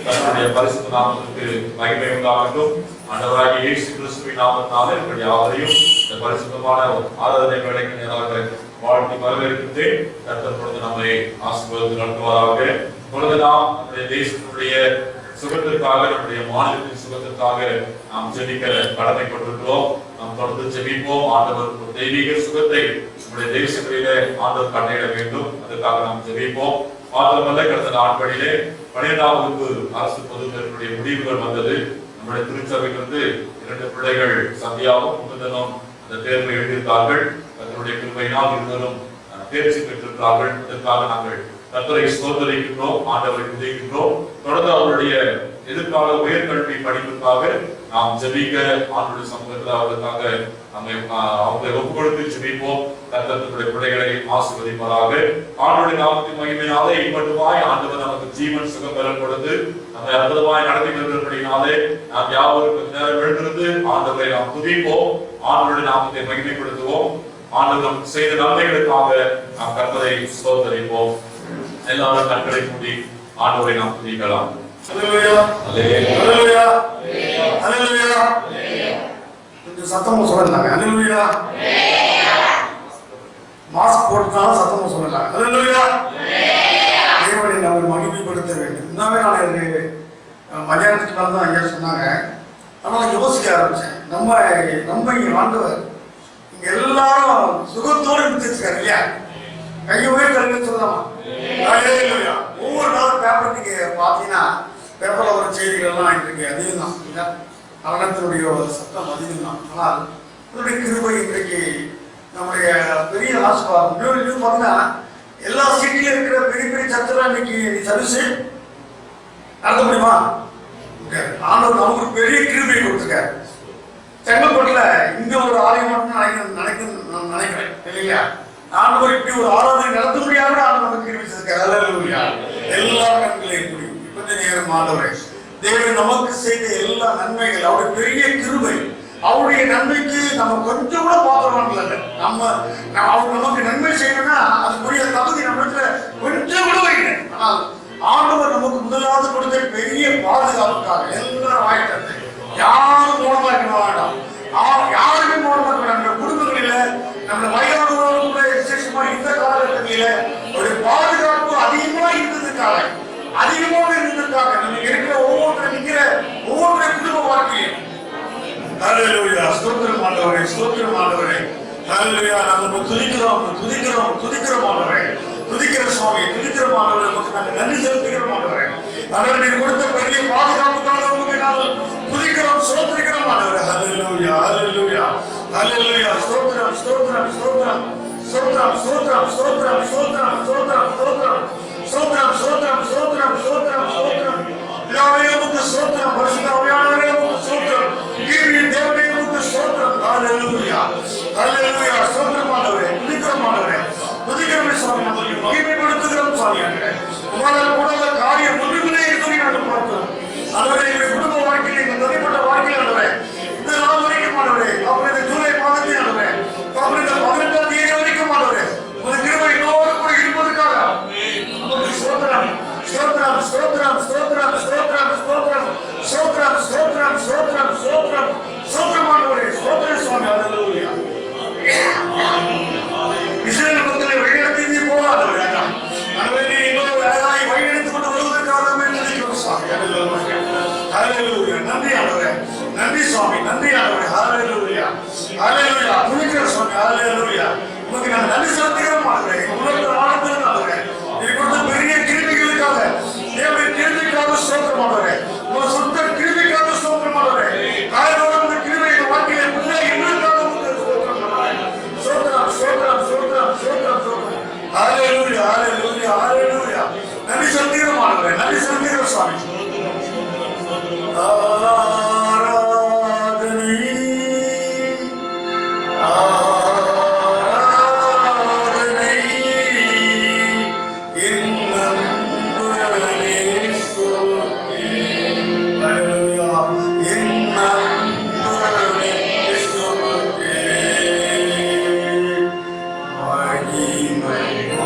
கர்த்தருடைய பரிசுத்த நாமத்துக்கு மகிமை உண்டாகட்டும். ஆண்டவராகிய இயேசு கிறிஸ்துவின் நாமத்தினாலே உங்கள் யாவரையும் இந்த பரிசுத்தமான ஆராதனை வேளைக்கு நேராக வாழ்த்தி வரவேற்கின்றேன். கர்த்தர் பொழுது நம்மை ஆசீர்வதித்து நடத்துவாராக. பொழுது நாம் நம்முடைய தேசத்தினுடைய சுகத்திற்காக, நம்முடைய மாநிலத்தின் சுகத்திற்காக நாம் ஜெபிக்க கடமை கொண்டிருக்கிறோம். நாம் தொடர்ந்து ஜெபிப்போம். ஆண்டவர் தெய்வீக சுகத்தை நம்முடைய தேசங்களிலே ஆண்டவர் கண்ணிட வேண்டும். அதற்காக நாம் ஜெபிப்போம். மாத்திரமல்ல, கடந்த நாட்களிலே 12ஆம் வகுப்பு அரசு பொதுத் தேர்வுடைய முடிவுகள் வந்தது. நம்முடைய திருச்சபையிலிருந்து 2 பிள்ளைகள் சந்தியாவும் முகுந்தனும் அந்த தேர்வை எழுதியிருந்தார்கள். அதனுடைய கிருபையினால் இருவரும் தேர்ச்சி பெற்றிருக்கிறார்கள். அதற்காக நாங்கள் கர்த்தரை ஸ்தோத்திரிக்கின்றோம், ஆண்டவரை துதிக்கின்றோம். தொடர்ந்து அவருடைய எதிர்கால உயர்கல்வி படிப்புக்காக நாம் ஜெபிக்க ஆண்டவருடைய சமூகத்தில் அவர்களுக்காக அவங்களை ஒப்புக் கொடுத்து ஜெபிப்போம். கர்த்தருடைய பிள்ளைகளை ஆசீர்வதிப்பாராக. ஆண்டவருடைய நாமத்தின் மகிமையினாலே இம்மட்டுமாய் ஆண்டவர் நமக்கு ஜீவன் சுகம் பெற கொடுத்து நம்மை அற்புதமாய் நடத்தி வருகிறபடினாலே நாம் யாவரும் கொஞ்ச நேரம் எழுந்திருந்து ஆண்டவரை நாம் துதிப்போம். ஆண்டவருடைய நாமத்தை மகிமைப்படுத்துவோம். ஆண்டவர் நமக்கு செய்த நன்மைகளுக்காக நாம் கர்த்தரை ஸ்தோத்திரிப்போம். எல்லாரும் கண்களை மூடி ஆண்டவரை நாம் துதிக்கலாம். அல்லேலூயா, அல்லேலூயா, அல்லேலூயா. கொஞ்சம் சத்தமா சொல்லலாம். அல்லேலூயா. மாஸ்க் போட்டுனாலும் சத்தமா சொல்லலாம். அல்லேலூயா. தேவனை நாம் மகிமைப்படுத்த வேண்டும். இன்னமே நான் மதியானத்துக்கு மேல தான் ஐயா சொன்னாங்க. ஆனால் யோசிக்க ஆரம்பிச்சேன். நம்ம ஆண்டவர் இங்க எல்லாரும் சுகத்தோடு இருந்துச்சுக்காரு இல்லையா? கையவே கல்வி சொல்லலாமா? ஒவ்வொரு நாளும் பேப்பர் நீங்க பாத்தீங்கன்னா பேப்பர்ல ஒரு செய்திகள்லாம் இருக்கு. அதிகம் தான் அவனத்தினுடைய சத்தம் அதிகம் தான். ஆனால் இதனுடைய கிருபை இன்றைக்கு நம்முடைய பெரிய ஆசீர்வாதம். இன்னும் பார்த்தீங்கன்னா எல்லா சிட்டியில இருக்கிற பெரிய பெரிய சத்தெல்லாம் இன்னைக்கு சர்வீஸ் நடத்த முடியுமா? ஆண்டவர் நமக்கு ஒரு பெரிய கிருபை கொடுத்துருக்காரு. செங்கல்பட்டுல இங்க ஒரு ஆலயம் மட்டும் நினைக்கிறேன் இல்லையா? ஆண்டவர் இப்படி ஒரு ஆராதனை நடத்த முடியாத ஆண்டவர் கிருபிச்சிருக்காரு. அல்லேலூயா. எல்லா கண்களையும் முடியும். கொஞ்ச நேரம் ஆண்டவரே தேவன் நமக்கு செய்த எல்லா நன்மைகள், அவருடைய பெரிய கிருபை, அவருடைய நன்மைக்கு நம்ம கொஞ்சம் கூட பாத்திரவான்கள் இல்லை. அவர் நமக்கு நன்மை செய்யணும்னா அதுக்குரிய தகுதி நம்மளுக்கு கொஞ்சம் கூட வைக்கல. ஆனால் ஆண்டவர் நமக்கு முதலாவது கொடுத்த பெரிய பாதுகாப்புக்காக எல்லாரும் வாய்ப்பு யாரும் மூலமா இருக்க வேண்டாம். யாருமே மூலமா இருக்க நம்ம குடும்பங்களில நம்ம வயதானவர்களும் கூட விசேஷமா இந்த காலகட்டத்தில ஒரு பாதுகாப்பு அதிகமா இருந்ததுக்காக நம்ம இருக்கிற ஒவ்வொரு குடும்ப வாழ்க்கையும் அல்லேலூயா. ஸ்தோத்திரம் ஆண்டவரே, ஸ்தோத்திரம் ஆண்டவரே. அல்லேலூயா. நம்ம துதிக்கிறோம் ஆண்டவரே. துதிக்கிற சுவாமி, துதிக்கிற ஆண்டவரே. நமக்கு நாங்கள் நன்றி செலுத்துகிறோம் ஆண்டவரே. ஆண்டவரே நீர் கொடுத்த பெரிய பாதுகாப்புக்காக உங்களுக்கு நாங்கள் துதிக்கிறோம், ஸ்தோத்திரிக்கிறோம் ஆண்டவரே. அல்லேலூயா, அல்லேலூயா, அல்லேலூயா. ஸ்தோத்திரம், ஸ்தோத்திரம், ஸ்தோத்திரம், ஸ்தோத்திரம், ஸ்தோத்திரம், ஸ்தோத்திரம், ஸ்தோத்திரம், ஸ்தோத்திரம், ஸ்தோத்திரம், ஸ்தோத்திரம், ஸ்தோத்திரம், ஸ்தோத்திரம், ஸ்தோத்திரம், ஸ்தோத்திரம். பிதாவே உமக்கு ஸ்தோத்திரம், பரிசுத்த ஆவியானவரே உமக்கு ஸ்தோத்திரம். ஹalleluya ஸ்தோத்திரம் ஆண்டவரே துதிக்கிறோம் ஆண்டவரே துதிக்கிறோம் சுவாமி மகிமைப்படுத்துகிறோம் சுவாமி உங்களால் கூடாத காரியம் ஒன்றுமே இல்லை நாங்கள் பார்க்கிறோம் ஆண்டவரே எங்களுடைய குடும்ப வாழ்க்கையில் எங்கள் தனிப்பட்ட வாழ்க்கையில் ஆண்டவரே இந்த நாள் வரைக்கும் ஆண்டவரே அப்புறம் இந்த ஜூலை மாதத்தில் ஆண்டவரே அப்புறம் இந்த 18ஆம் தேதி வரைக்கும் ஆண்டவரே ஒரு கிருபை என்னோடு கூட இருப்பதற்காக ஸ்தோத்திரம் ஸ்தோத்திரம் ஸ்தோத்திரம் ஸ்தோத்திரம் ஸ்தோத்திரம் ஸ்தோத்திரம் ஸ்தோத்திரம் ஸ்தோத்திரம் ஸ்தோத்திரம் ஸ்தோத்திரம் ஸ்தோத்திரம் ஆண்டவரே ஸ்தோத்திரம் சுவாமி ஹalleluya இஸ்ரவேல் மக்களை வழிநடத்தி போகாதவரே ஆண்டவரே இன்னொரு அழகாய் வழிநடத்தி கொண்டு வருவதற்காகவே துதிக்கிறோம் சுவாமி ஹalleluya ஹalleluya நன்றி ஆண்டவரே நன்றி சுவாமி நன்றி ஆண்டவரே ஹalleluya ஹalleluya துதிக்கிறோம் சுவாமி ஹalleluya உங்களுக்கு நான் நன்றி செலுத்துகிறோம் ஆண்டவரே உலகத்தில் ஆனந்தம் ஆண்டவரே நீ கொடுத்த பெரிய கிருபைகளுக்காக தேவனுடைய கிருபைக்காக ஸ்தோத்திரம் ஆண்டவரே உங்கள் சொந்த கிருபைக்காக ஸ்தோத்திரம் ஆண்டவரே காரணம் இந்த கிருபை எங்கள் வாழ்க்கையில முன்னே எங்களுக்காக உங்களுக்கு ஸ்தோத்திரம் ஸ்தோத்திரம் ஸ்தோத்திரம் ஸ்தோத்திரம் ஸ்தோத்திரம் ஹalleluya ஹalleluya ஹalleluya நன்றி செலுத்துகிறோம் ஆண்டவரே நன்றி செலுத்துகிறோம் சுவாமி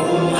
Oh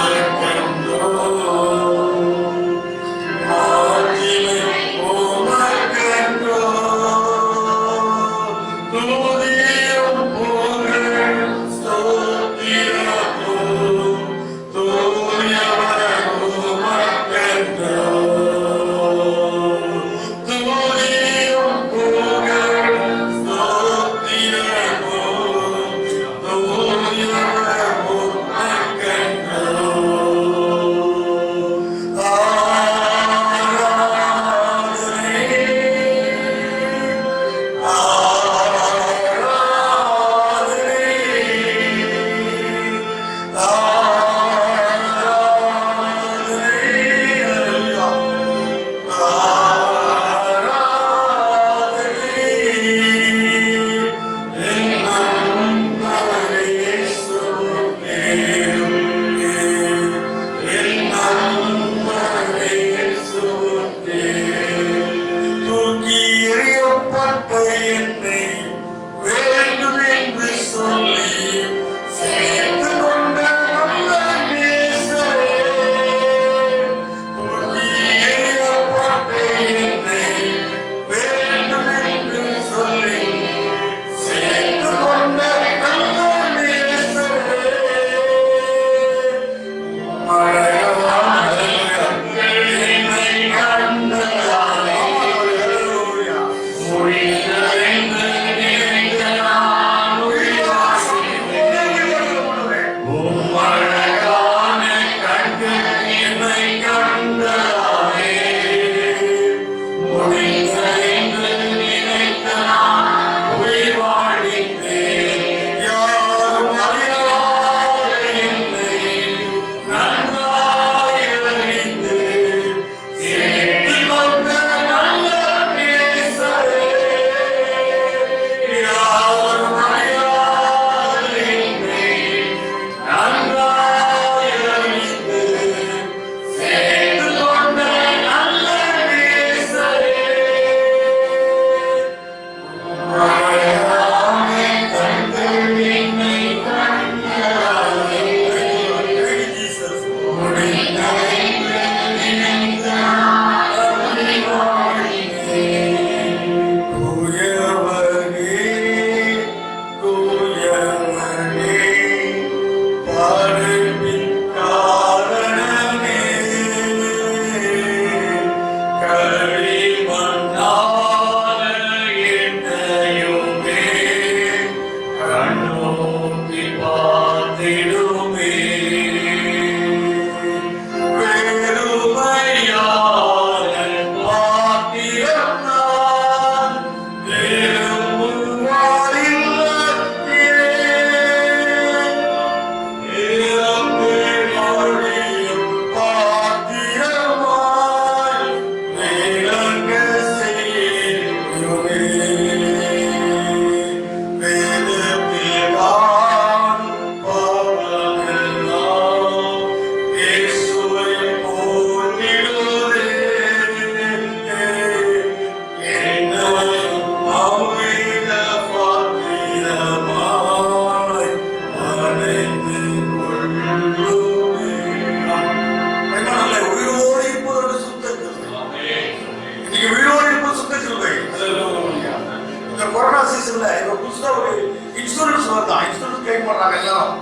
புதுசா ஒரு இன்சூரன்ஸ் வருதான். இன்சூரன்ஸ் கிளைம் பண்றாங்க எல்லாரும்.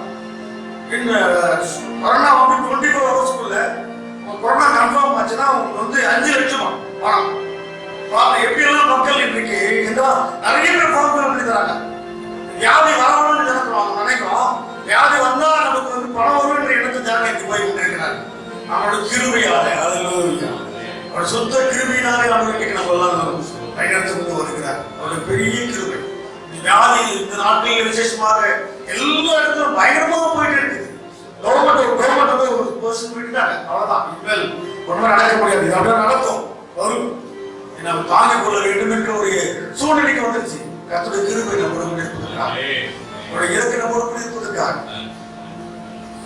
கொரோனா வந்து 24 ஹவர்ஸ்க்குள்ள கொரோனா கன்ஃபார்ம் ஆச்சுன்னா உங்களுக்கு வந்து 5 லட்சம் பணம். எப்படி எல்லாம் மக்கள் இன்றைக்கு நிறைய பேர் ஃபார்ம் பண்ணி தராங்க. வியாதி வரணும்னு நினைக்கிறோம். வியாதி வந்தா நமக்கு வந்து பணம் வரும் என்ற எண்ணத்தை ஜானகி போய் கொண்டிருக்கிறார். அவனோட கிருபையாலே, அவரோட சொந்த கிருபையினாலே அவர்களுக்கு நம்ம எல்லாம் பயணத்தை கொண்டு வருகிறார். அவருடைய பெரிய கிருபை. வியாதி இந்த நாட்டில் விசேஷமாக எல்லா இடத்துலும் பயங்கரமாக போயிட்டு இருக்குது. கவர்மெண்ட் ஒரு பர்சன் விட்டுட்டாங்க, அவ்வளவுதான். இனிமேல் ஒன்றும் நடக்க முடியாது. இது அப்படியே நடக்கும், வரும். நம்ம தாங்கிக் கொள்ள வேண்டும் என்ற ஒரு சூழ்நிலைக்கு வந்துருச்சு. கர்த்தருடைய கிருபை நம்மளுக்கு இருப்பதற்காக, அவருடைய இறக்க நம்மளுக்கு இருப்பதற்காக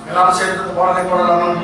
எல்லாரும் சேர்ந்து பாடலை பாடலாம்.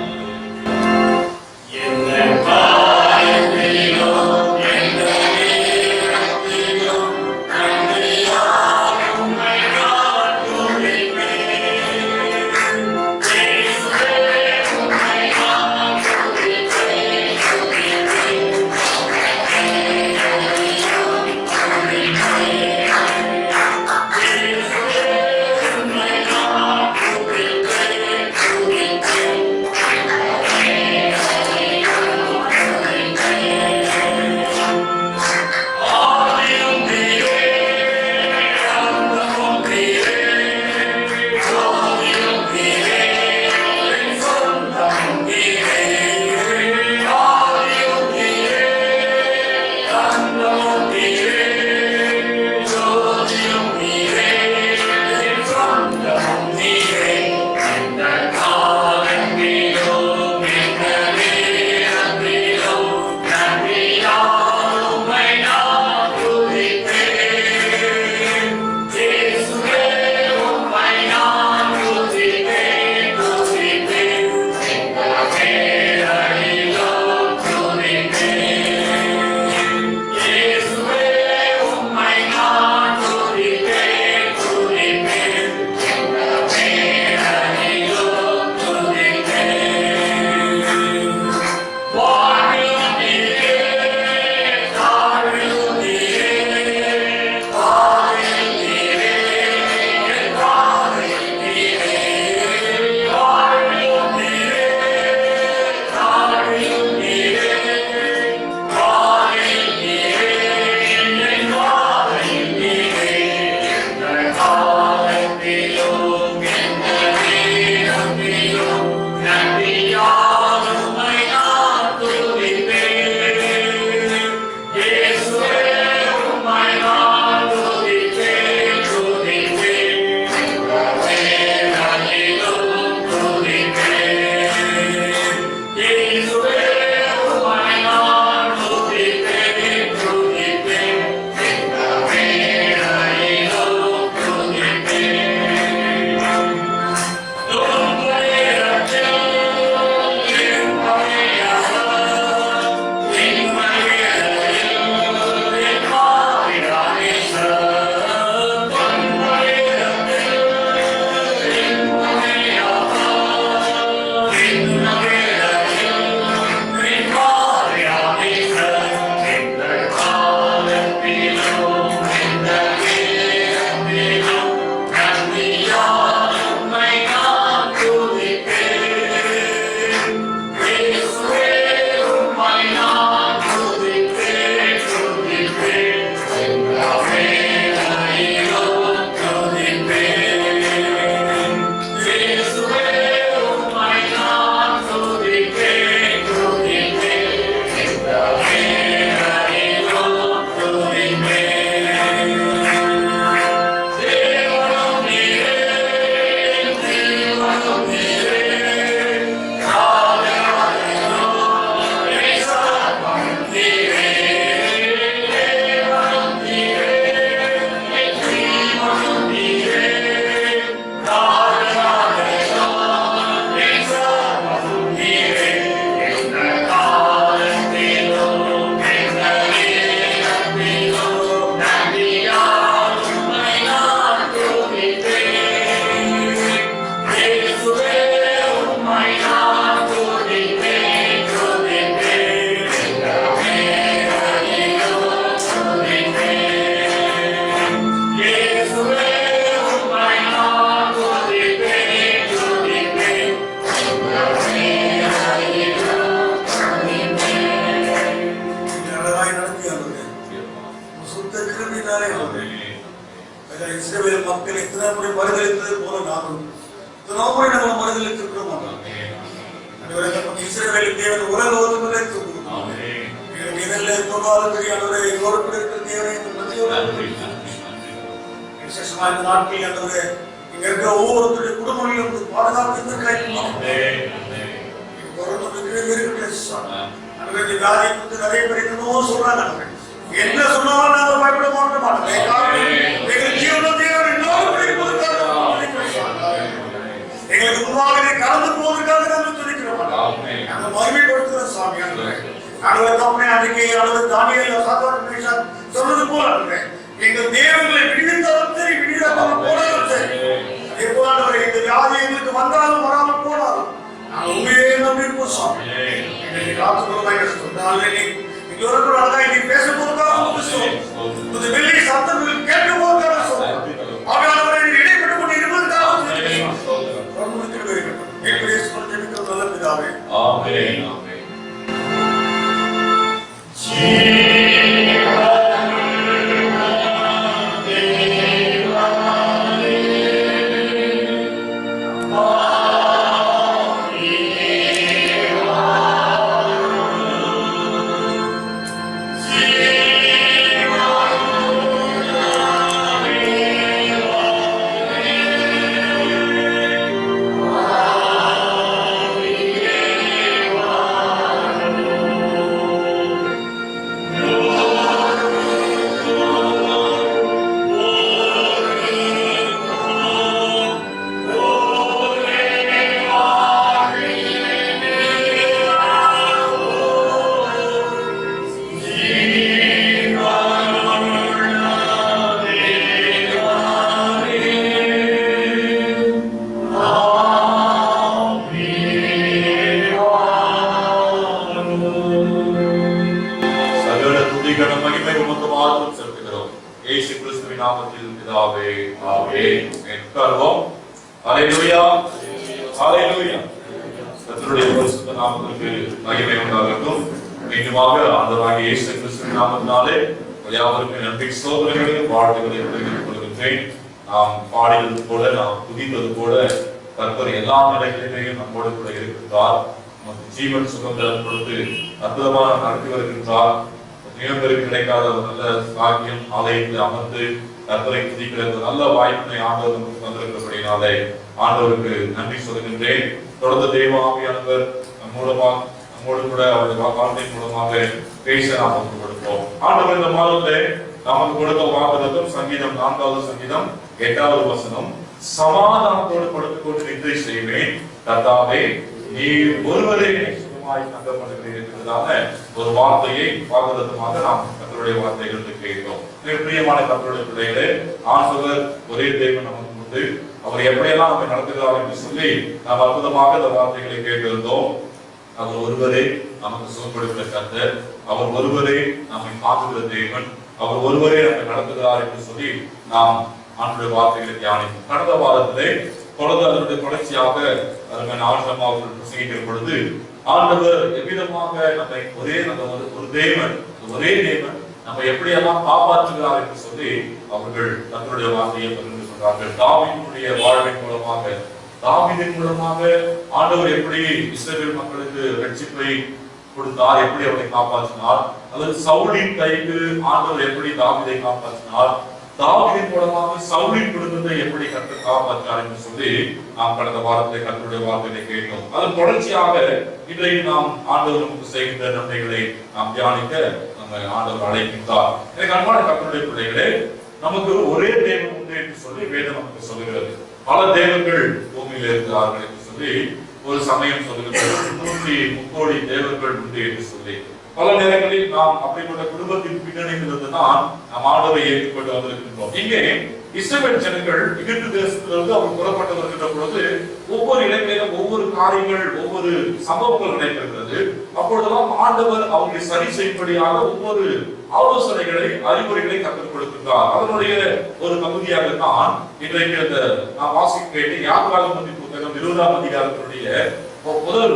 இஸ்ரவேல் மக்கள் இத்தனை முறை மறுதளித்தது போல நானும் இத்தனை முறை நாங்கள் மறுதளித்திருக்கிறோம். இஸ்ரவேல் தேவன் உலக ஒதுமுறை இதெல்லாம் போனாலும் தெரியாதவரை எங்களோடு கூட இருக்கிற தேவனை விசேஷமா இந்த நாட்களில் ஆண்டவரே இங்க இருக்கிற ஒவ்வொருத்தருடைய குடும்பங்களிலும் பாதுகாப்பு நிறைய பேர் என்னமோ சொல்றாங்க. என்ன சொன்னாலும் நாங்க பயப்பட மாட்டோம். எங்களுக்கு முன்பாக கலந்து போவதற்காக நாங்கள் துணிக்கிறோம். நாங்கள் மகிமைப்படுத்துகிற சாமி அன்றைக்கு தானியேல் சொன்னது போல எங்கள் தேவங்களை விடுவித்தாலும் சரி விடுவிக்காமல் போனாலும் சரி அதே போல இந்த வியாதி எங்களுக்கு வந்தாலும் வராமல் போனாலும் நாங்கள் உண்மையே நம்பியிருப்போம் சாமி. எங்களுக்கு காத்துக்கொள்ள பேசும்போது வெள்ளி சத்தங்கள் கேட்கும் போது இடைப்பட்டுக் கொண்டு இருப்பதற்காக நல்ல பிதாவே. நாம் பாடினது போல நாம் துதித்தது போல கர்த்தர் எல்லா நிலைகளிலேயும் நம்மோடு கூட இருக்கின்றார். நமக்கு ஜீவன் சுதந்திரம் கொடுத்து அற்புதமாக நடத்தி வருகின்றார். நியமருக்கு கிடைக்காத ஒரு நல்ல சாக்கியம் ஆலயத்தில் அமர்ந்து கர்த்தரை துதிக்கிற நல்ல வாய்ப்பினை ஆண்டவர் நமக்கு தந்திருக்கிறபடினாலே ஆண்டவருக்கு நன்றி சொல்கின்றேன். தொடர்ந்து தெய்வ ஆவியானவர் நம்மோடு கூட அவருடைய வார்த்தை மூலமாக பேச நாம் ஒப்பு கொடுப்போம். ஆண்டவர் இந்த மாதத்திலே நமக்கு கொடுத்த வாக்குத்தத்தம் சங்கீதம் 4வது சங்கீதம் 8வது வசனம், சமாதானத்தோடு படுத்துக் கொண்டு நித்திரை செய்வேன், கர்த்தாவே நீர் ஒருவரே சுகமாய் தங்க பண்ணுகிறீர் என்பதான ஒரு வார்த்தையை வாக்குத்தத்தமாக நாம் கர்த்தருடைய வார்த்தைகளுக்கு கேட்கிறோம். பிரியமான கர்த்தருடைய பிள்ளைகளே, ஆண்டவர் ஒரே தேவன் நமக்கு உண்டு. அவர் எப்படியெல்லாம் நம்மை நடத்துகிறார் என்று சொல்லி நாம் அற்புதமாக இந்த வார்த்தைகளை கேட்டிருந்தோம். அவர் ஒருவரே நமக்கு சுகப்படுகிற கர்த்தர், அவர் ஒருவரே நம்மை காக்குகிற தேவன், அவர் ஒருவரே நம்மை நடத்துகிறார் என்று சொல்லி நாம் ஆண்டவருடைய வார்த்தைகளை தியானித்தோம். கடந்த வாரத்திலே தொடர்ந்து அதனுடைய தொடர்ச்சியாக ஆண்டவர் அவர்கள் பிரசங்கிக்கிற பொழுது ஆண்டவர் எவ்விதமாக நம்மை ஒரே தேவன் நம்ம எப்படியெல்லாம் காப்பாற்றுகிறார் என்று சொல்லி அவர்கள் தங்களுடைய வார்த்தையை பகிர்ந்து கொண்டார்கள். தாவீதுடைய வாழ்வின் மூலமாக ஆண்டவர் எப்படி இஸ்ரவேல் மக்களுக்கு ரட்சிப்பை கொடுத்தார், எப்படி அவரை காப்பாற்றினார், அல்லது சவுலின் கைக்கு ஆண்டவர் எப்படி தாவீதை காப்பாற்றினார், தாவீதின் மூலமாக சவுலின் குடும்பத்தை எப்படி கர்த்தர் காப்பாற்றினார் என்று சொல்லி நாம் கடந்த வாரத்தை கர்த்தருடைய வார்த்தையை கேட்டோம். அதன் தொடர்ச்சியாக இன்றைக்கு நாம் ஆண்டவர் நமக்கு செய்கின்ற நன்மைகளை நாம் தியானிக்க நம்ம ஆண்டவர் அழைக்கின்றார். எனக்கு அன்பான கர்த்தருடைய பிள்ளைகளே, நமக்கு ஒரே தேவன் உண்டு என்று சொல்லி வேதம் நமக்கு சொல்லுகிறது. பல தேவர்கள் பூமியில் இருக்கிறார்கள் என்று சொல்லி ஒரு சமயம் சொல்லுகிறது. 130 கோடி தேவர்கள் உண்டு என்று சொல்லி பல நேரங்களில் நாம் அப்படிப்பட்ட குடும்பத்தின் பின்னணியிலிருந்து தான் நாம் ஆண்டவரை ஏற்றுக்கொண்டு வந்திருக்கின்றோம். இங்கே இஸ்ரவேல் ஜனங்கள் எகிப்து தேசத்திலிருந்து அவர் புறப்பட்டு வருகின்ற பொழுது ஒவ்வொரு இடங்களிலும் ஒவ்வொரு காரியங்கள், ஒவ்வொரு சம்பவங்கள் நடைபெறுகிறது. அப்பொழுதெல்லாம் ஆண்டவர் அவர்களை சரி செய்யும்படியாக ஒவ்வொரு ஆலோசனைகளை, அறிவுரைகளை கற்றுக் கொடுக்கின்றார். அதனுடைய ஒரு பகுதியாகத்தான் இன்றைக்கு அந்த நாம் வாசிக்க கேட்டு யாத்திராகமத்தின் புத்தகம் 20ஆம் அதிகாரத்தினுடைய முதல்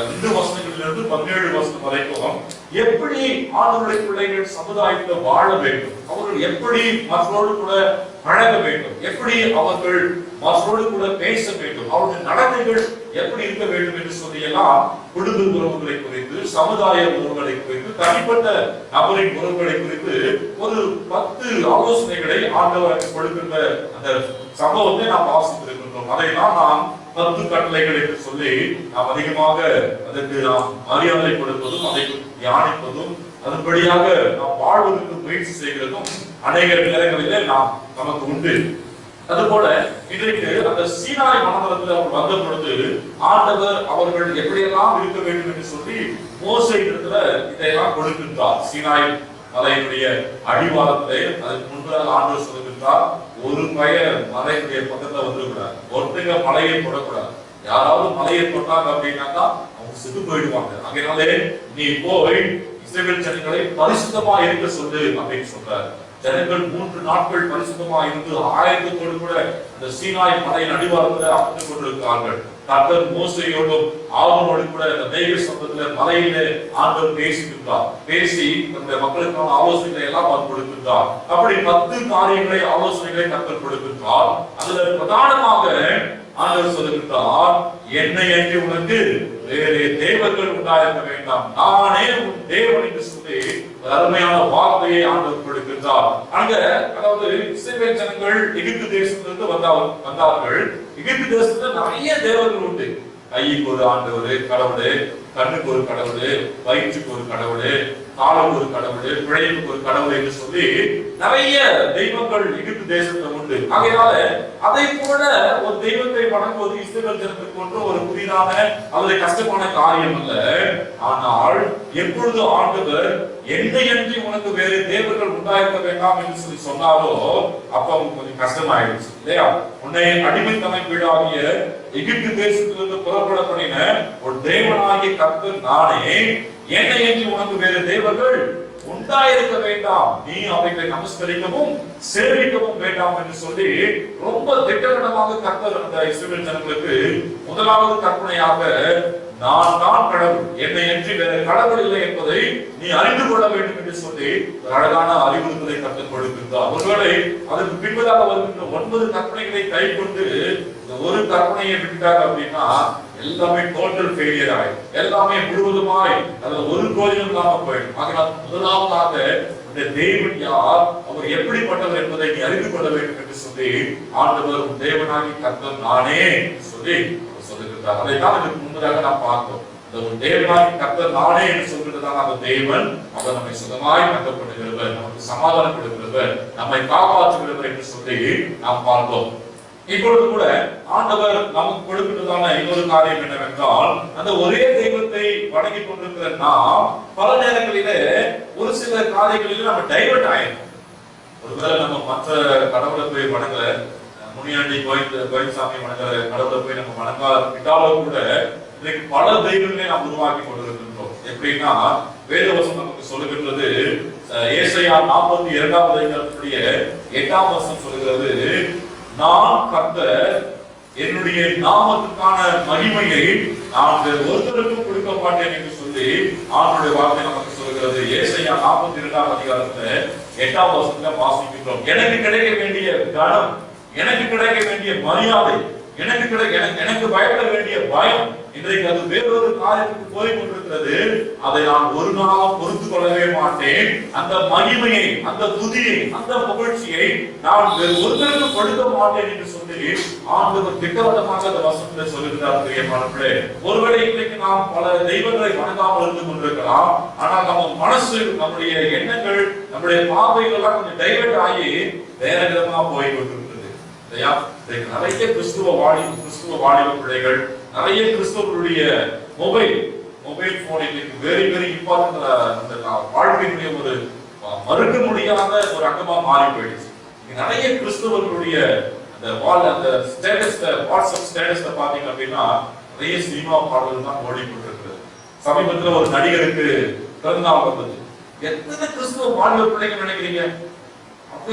2 வசனங்களில் வசனத்திலிருந்து 17 வசனம் வரைக்கும் எப்படி ஆண்டவருடைய பிள்ளைகள் சமுதாயத்தில் வாழ வேண்டும், அவர்கள் எப்படி மற்றவர்களோடு கூட பழக வேண்டும், எப்படி அவர்கள் மற்றவர்களோடு கூட பேச வேண்டும், அவருடைய நடத்தைகள் எப்படி இருக்க வேண்டும் என்று சொல்லி எல்லாம் குடும்ப உறவுகளை குறித்து, சமுதாய உறவுகளை குறித்து, தனிப்பட்ட நபரின் உறவுகளை குறித்து ஒரு 10 ஆலோசனைகளை ஆண்டவர் கொடுக்கின்ற அந்த சம்பவத்தை நாம் வாசித்திருக்கின்றோம். அதைதான் நாம் 10 கட்டளைகள் என்று சொல்லி நாம் அதிகமாக அதற்கு நாம் மரியாதை கொடுப்பதும், அதை தியானிப்பதும், அதன்படியாக நாம் வாழ்வதற்கு முயற்சி செய்கிறதும் அநேக நேரங்களிலே நமக்கு உண்டு. அதுபோல இன்றைக்கு அந்த சீனாய் மண்டலத்தில் அவர் வந்த பொழுது ஆண்டவர் அவர்கள் எப்படியெல்லாம் இருக்க வேண்டும் என்று சொல்லி மோசே இடத்துல இதையெல்லாம் கொடுக்கின்றார். சீனாய் மலையினுடைய அடிவாரத்திலே அதற்கு முன்பாக ஆண்டவர் சொல்லுகின்றார், ஒரு பையன் மலையினுடைய பக்கத்துல வந்துவிடாது, ஒருத்தங்க மலையை தொடக்கூடாது. யாராவது மலையை தொட்டாங்க அப்படின்னாக்கா அவங்க செத்து போயிடுவாங்க. அதனாலே நீ போய் இஸ்ரவேல் ஜனங்களை பரிசுத்தமா இருக்க சொல்லு அப்படின்னு சொல்றாரு. ஜனங்கள் 3 நாட்கள் பரிசுத்தமா இருந்து ஆயத்தத்தோடு கூட அந்த சீனாய் மலையின் அடிவாரத்தில் அமர்ந்து கொண்டிருக்கிறார்கள். கர்த்தர் மோசேயோடும் ஆரோனோடு கூட அந்த மேக சத்தத்துல மலையிலே ஆண்டவர் பேசிக்கின்றார். பேசி தன்னுடைய மக்களுக்கான ஆலோசனைகளை எல்லாம் அவர் கொடுக்கின்றார். அப்படி 10 காரியங்களை ஆலோசனைகளை கர்த்தர் கொடுக்கின்றார். அதுல பிரதானமாக ஆண்டவர் சொல்லுகின்றார், என்னை அன்றி உனக்கு வேறு தேவர்கள் உண்டாயிருக்க வேண்டாம், நானே உன் தேவன் என்று சொல்லி அருமையான வார்த்தையை ஆண்டவர் கொடுக்கின்றார். அங்க அதாவது இஸ்ரவேல் ஜனங்கள் எகிப்து தேசத்திலிருந்து வந்தார்கள். எகிப்து தேசத்துல நிறைய தேவர்கள் உண்டு. கைக்கு ஒரு ஆண்டவர் கடவுளு, கண்ணுக்கு ஒரு கடவுளு, வயிற்றுக்கு ஒரு கடவுளு, காலுக்கு ஒரு கடவுளு, பிழைப்புக்கு ஒரு கடவுள் என்று சொல்லி நிறைய தெய்வங்கள் எகிப்து தேசத்துல உண்டு. ஆகையால அதை போல ஒரு தெய்வத்தை வணங்குவது இஸ்ரவேல் ஜனத்துக்கு ஒன்று ஒரு புதிதான அல்லது கஷ்டமான காரியம் அல்ல. ஆனால் எப்பொழுது ஆண்டவர் என்னை அன்றி உனக்கு வேறு தேவர்கள் உண்டாயிருக்க வேண்டாம் என்று சொல்லி சொன்னாரோ அப்ப அவங்களுக்கு கொஞ்சம் கஷ்டமாயிடுச்சு இல்லையா? உன்னை அடிமைத்தனம் வீடாகிய எகிப்து தேசத்திலிருந்து புறப்பட பண்ணின ஒரு தேவனாகிய கர்த்தர் நானே, என்னை அன்றி உனக்கு வேறு தேவர்கள் உண்டாயிருக்க வேண்டாம், நீ அவைகளை நமஸ்கரிக்கவும் சேவிக்கவும் வேண்டாம் என்று சொல்லி ரொம்ப திட்டவட்டமாக கர்த்தர் அந்த இஸ்ரவேல் ஜனங்களுக்கு முதலாவது கற்பனையாக நான் தான் கடவுள், என்னை அன்றி வேற கடவுள் இல்லை என்பதை நீ அறிந்து கொள்ள வேண்டும் என்று சொல்லி அழகான அறிவுறுத்தலை கற்றுக் கொடுக்கின்றார். ஒருவேளை அதற்கு பின்பதாக வருகின்ற 9 கற்பனைகளை கை கொண்டு இந்த ஒரு கற்பனையை விட்டார் அப்படின்னா எல்லாமே டோட்டல் ஃபெயிலியர் ஆயிடும், எல்லாமே முழுவதுமாய் அதுல ஒரு கோயிலும் இல்லாம போயிடும். அதனால் முதலாவதாக இந்த தேவன் யார், அவர் எப்படிப்பட்டவர் என்பதை நீ அறிந்து கொள்ள வேண்டும் என்று சொல்லி ஆண்டவர் தேவனாகி கர்த்தர் நானே சொல்லி சொல்லுகிறார். அதைத்தான் இதுக்கு முன்னதாக நாம் பார்த்தோம். இந்த தேவனாகி கர்த்தர் நானே என்று சொல்கிறதான அந்த தேவன் அவர் நம்மை சுகமாய் கட்டப்படுகிறவர், நமக்கு சமாதானம் கொடுக்கிறவர், நம்மை காப்பாற்றுகிறவர் என்று சொல்லி நாம் பார்த்தோம். இப்பொழுது கூட ஆண்டவர் நமக்கு கொடுக்கின்றதான இன்னொரு காரியம் என்னவென்றால், அந்த ஒரே தெய்வத்தை வணங்கி கொண்டிருக்கிற நாம் பல நேரங்களிலே ஒரு சில காரியங்களில் நம்ம டைவர்ட் ஆயிடும். ஒருவேளை நம்ம மற்ற கடவுளை போய் வணங்கல, முனியாண்டி கோயில்சாமி வணங்குற கடவுளை போய் நம்ம வணங்காவிட்டாலும் கூட இன்னைக்கு பல தெய்வங்களை நாம் உருவாக்கி கொண்டிருக்கின்றோம். எப்படின்னா வேதவசனம் நமக்கு சொல்லுகின்றது, ஏசாயா 42வது அதிகாரத்துடைய 8ஆம் வசனம் சொல்லுகிறது, நான் கர்த்தர் என்னுடைய நாமத்துக்கான மகிமையை நான் ஒருத்தருக்கும் கொடுக்க மாட்டேன் என்று சொல்லி ஆண்டவருடைய வார்த்தை நமக்கு சொல்கிறது. ஏசாயா 42ஆம் அதிகாரத்துல 8ஆம் வசனத்துல வாசிக்கின்றோம், எனக்கு கிடைக்க வேண்டிய கனம், எனக்கு கிடைக்க வேண்டிய மரியாதை, எனக்கு பயப்பட வேண்டிய பயம் இன்றைக்கு அது வேறொரு காரியத்துக்கு போய் கொண்டிருக்கிறது. அதை நான் ஒரு நாளும் பொறுத்து கொள்ளவே மாட்டேன். அந்த மகிமையை, அந்த துதியை, அந்த புகழ்ச்சியை நான் ஒருத்தருக்கு கொடுக்க மாட்டேன் என்று சொல்லி ஆண்டவர் திட்டவட்டமாக அந்த வசனத்தை சொல்லுகிறார். பிரியமானவர்களே, ஒருவேளை இன்றைக்கு நாம் பல தெய்வங்களை வணங்காமல் இருந்து கொண்டிருக்கலாம். ஆனால் நம்ம மனசு, நம்முடைய எண்ணங்கள், நம்முடைய பார்வைகள் எல்லாம் கொஞ்சம் டைவர்ட் ஆகி வேற விதமா போய் கொண்டிருக்கிறது. நிறைய கிறிஸ்துவ வாலிப பிள்ளைகள், நிறைய கிறிஸ்தவர்களுடைய மொபைல் போன் இன்னைக்கு வெரி வெரி இம்பார்ட்டன்ட் வாழ்க்கையினுடைய ஒரு மறுக்க முடியாத ஒரு அங்கமா மாறி போயிடுச்சு. நிறைய கிறிஸ்தவர்களுடைய அந்த ஸ்டேட்டஸ், வாட்ஸ்அப் ஸ்டேட்டஸ்ல பாத்தீங்க அப்படின்னா நிறைய சினிமா பாடல்கள் தான் ஓடிக்கொண்டிருக்கிறது. சமீபத்தில் ஒரு நடிகருக்கு பிறந்தநாள் வந்தது. எத்தனை கிறிஸ்துவ வாலிப பிள்ளைகள் நினைக்கிறீங்க?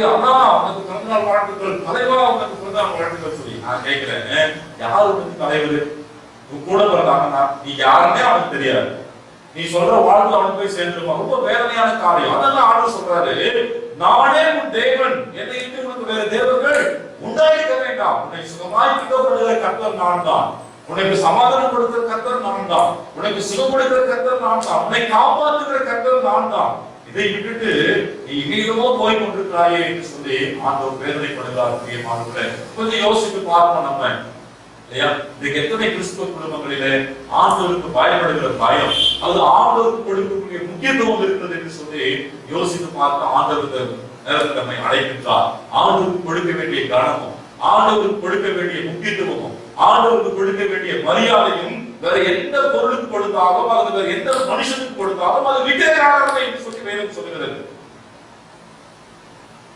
அண்ணா உனக்கு பிறந்தநாள் வாழ்த்துக்கள், தலைவா உனக்கு பிறந்தநாள் வாழ்த்துக்கள் சொல்லி நான் கேட்கிறேன், யாரு உனக்கு தலைவர்? கூட பிறந்தாங்கன்னா நீ யாருன்னே அவனுக்கு தெரியாது. நீ சொல்ற வாழ்க்கை அவனுக்கு போய் சேர்ந்துருமா? ரொம்ப வேதனையான காரியம். அதெல்லாம் ஆண்டவர் சொல்றாரு, நானே உன் தேவன், என்னை விட்டு உனக்கு வேற தேவர்கள் உண்டாயிருக்க வேண்டாம். உன்னை சுகமாய்ப்படுகிற கர்த்தர் நான் தான், உனக்கு சமாதானம் கொடுக்கிற கர்த்தர் நான் தான், உனக்கு சுகம் கொடுக்கிற கர்த்தர் நான் தான், உன்னை காப்பாற்றுகிற கர்த்தர் நான் தான். இதை விட்டுட்டு நீ எங்கேயோ போய் கொண்டிருக்கிறாயே என்று சொல்லி ஆண்டவர் வேதனைப்படுகிறார். பிரியமானவர்களே, கொஞ்சம் யோசித்து பார்ப்போம் நம்ம இல்லையா? இதுக்கு எத்தனை கிறிஸ்துவ குடும்பங்களிலே ஆண்டவருக்கு பயப்படுகிற பயம், அது ஆண்டவருக்கு கொடுக்கக்கூடிய முக்கியத்துவம் இருக்கிறது என்று சொல்லி யோசித்து பார்க்க ஆண்டவருக்கு நேரத்தில் நம்மை அழைக்கின்றார். ஆண்டவருக்கு கொடுக்க வேண்டிய கனமும், ஆண்டவருக்கு கொடுக்க வேண்டிய முக்கியத்துவமும், ஆண்டவருக்கு கொடுக்க வேண்டிய மரியாதையும் வேற எந்த பொருளுக்கு கொடுத்தாலும், அது வேற எந்த மனுஷனுக்கு கொடுத்தாலும் அது விக்கிரகாராதனை என்று சொல்லி வேதம் சொல்லுகிறது.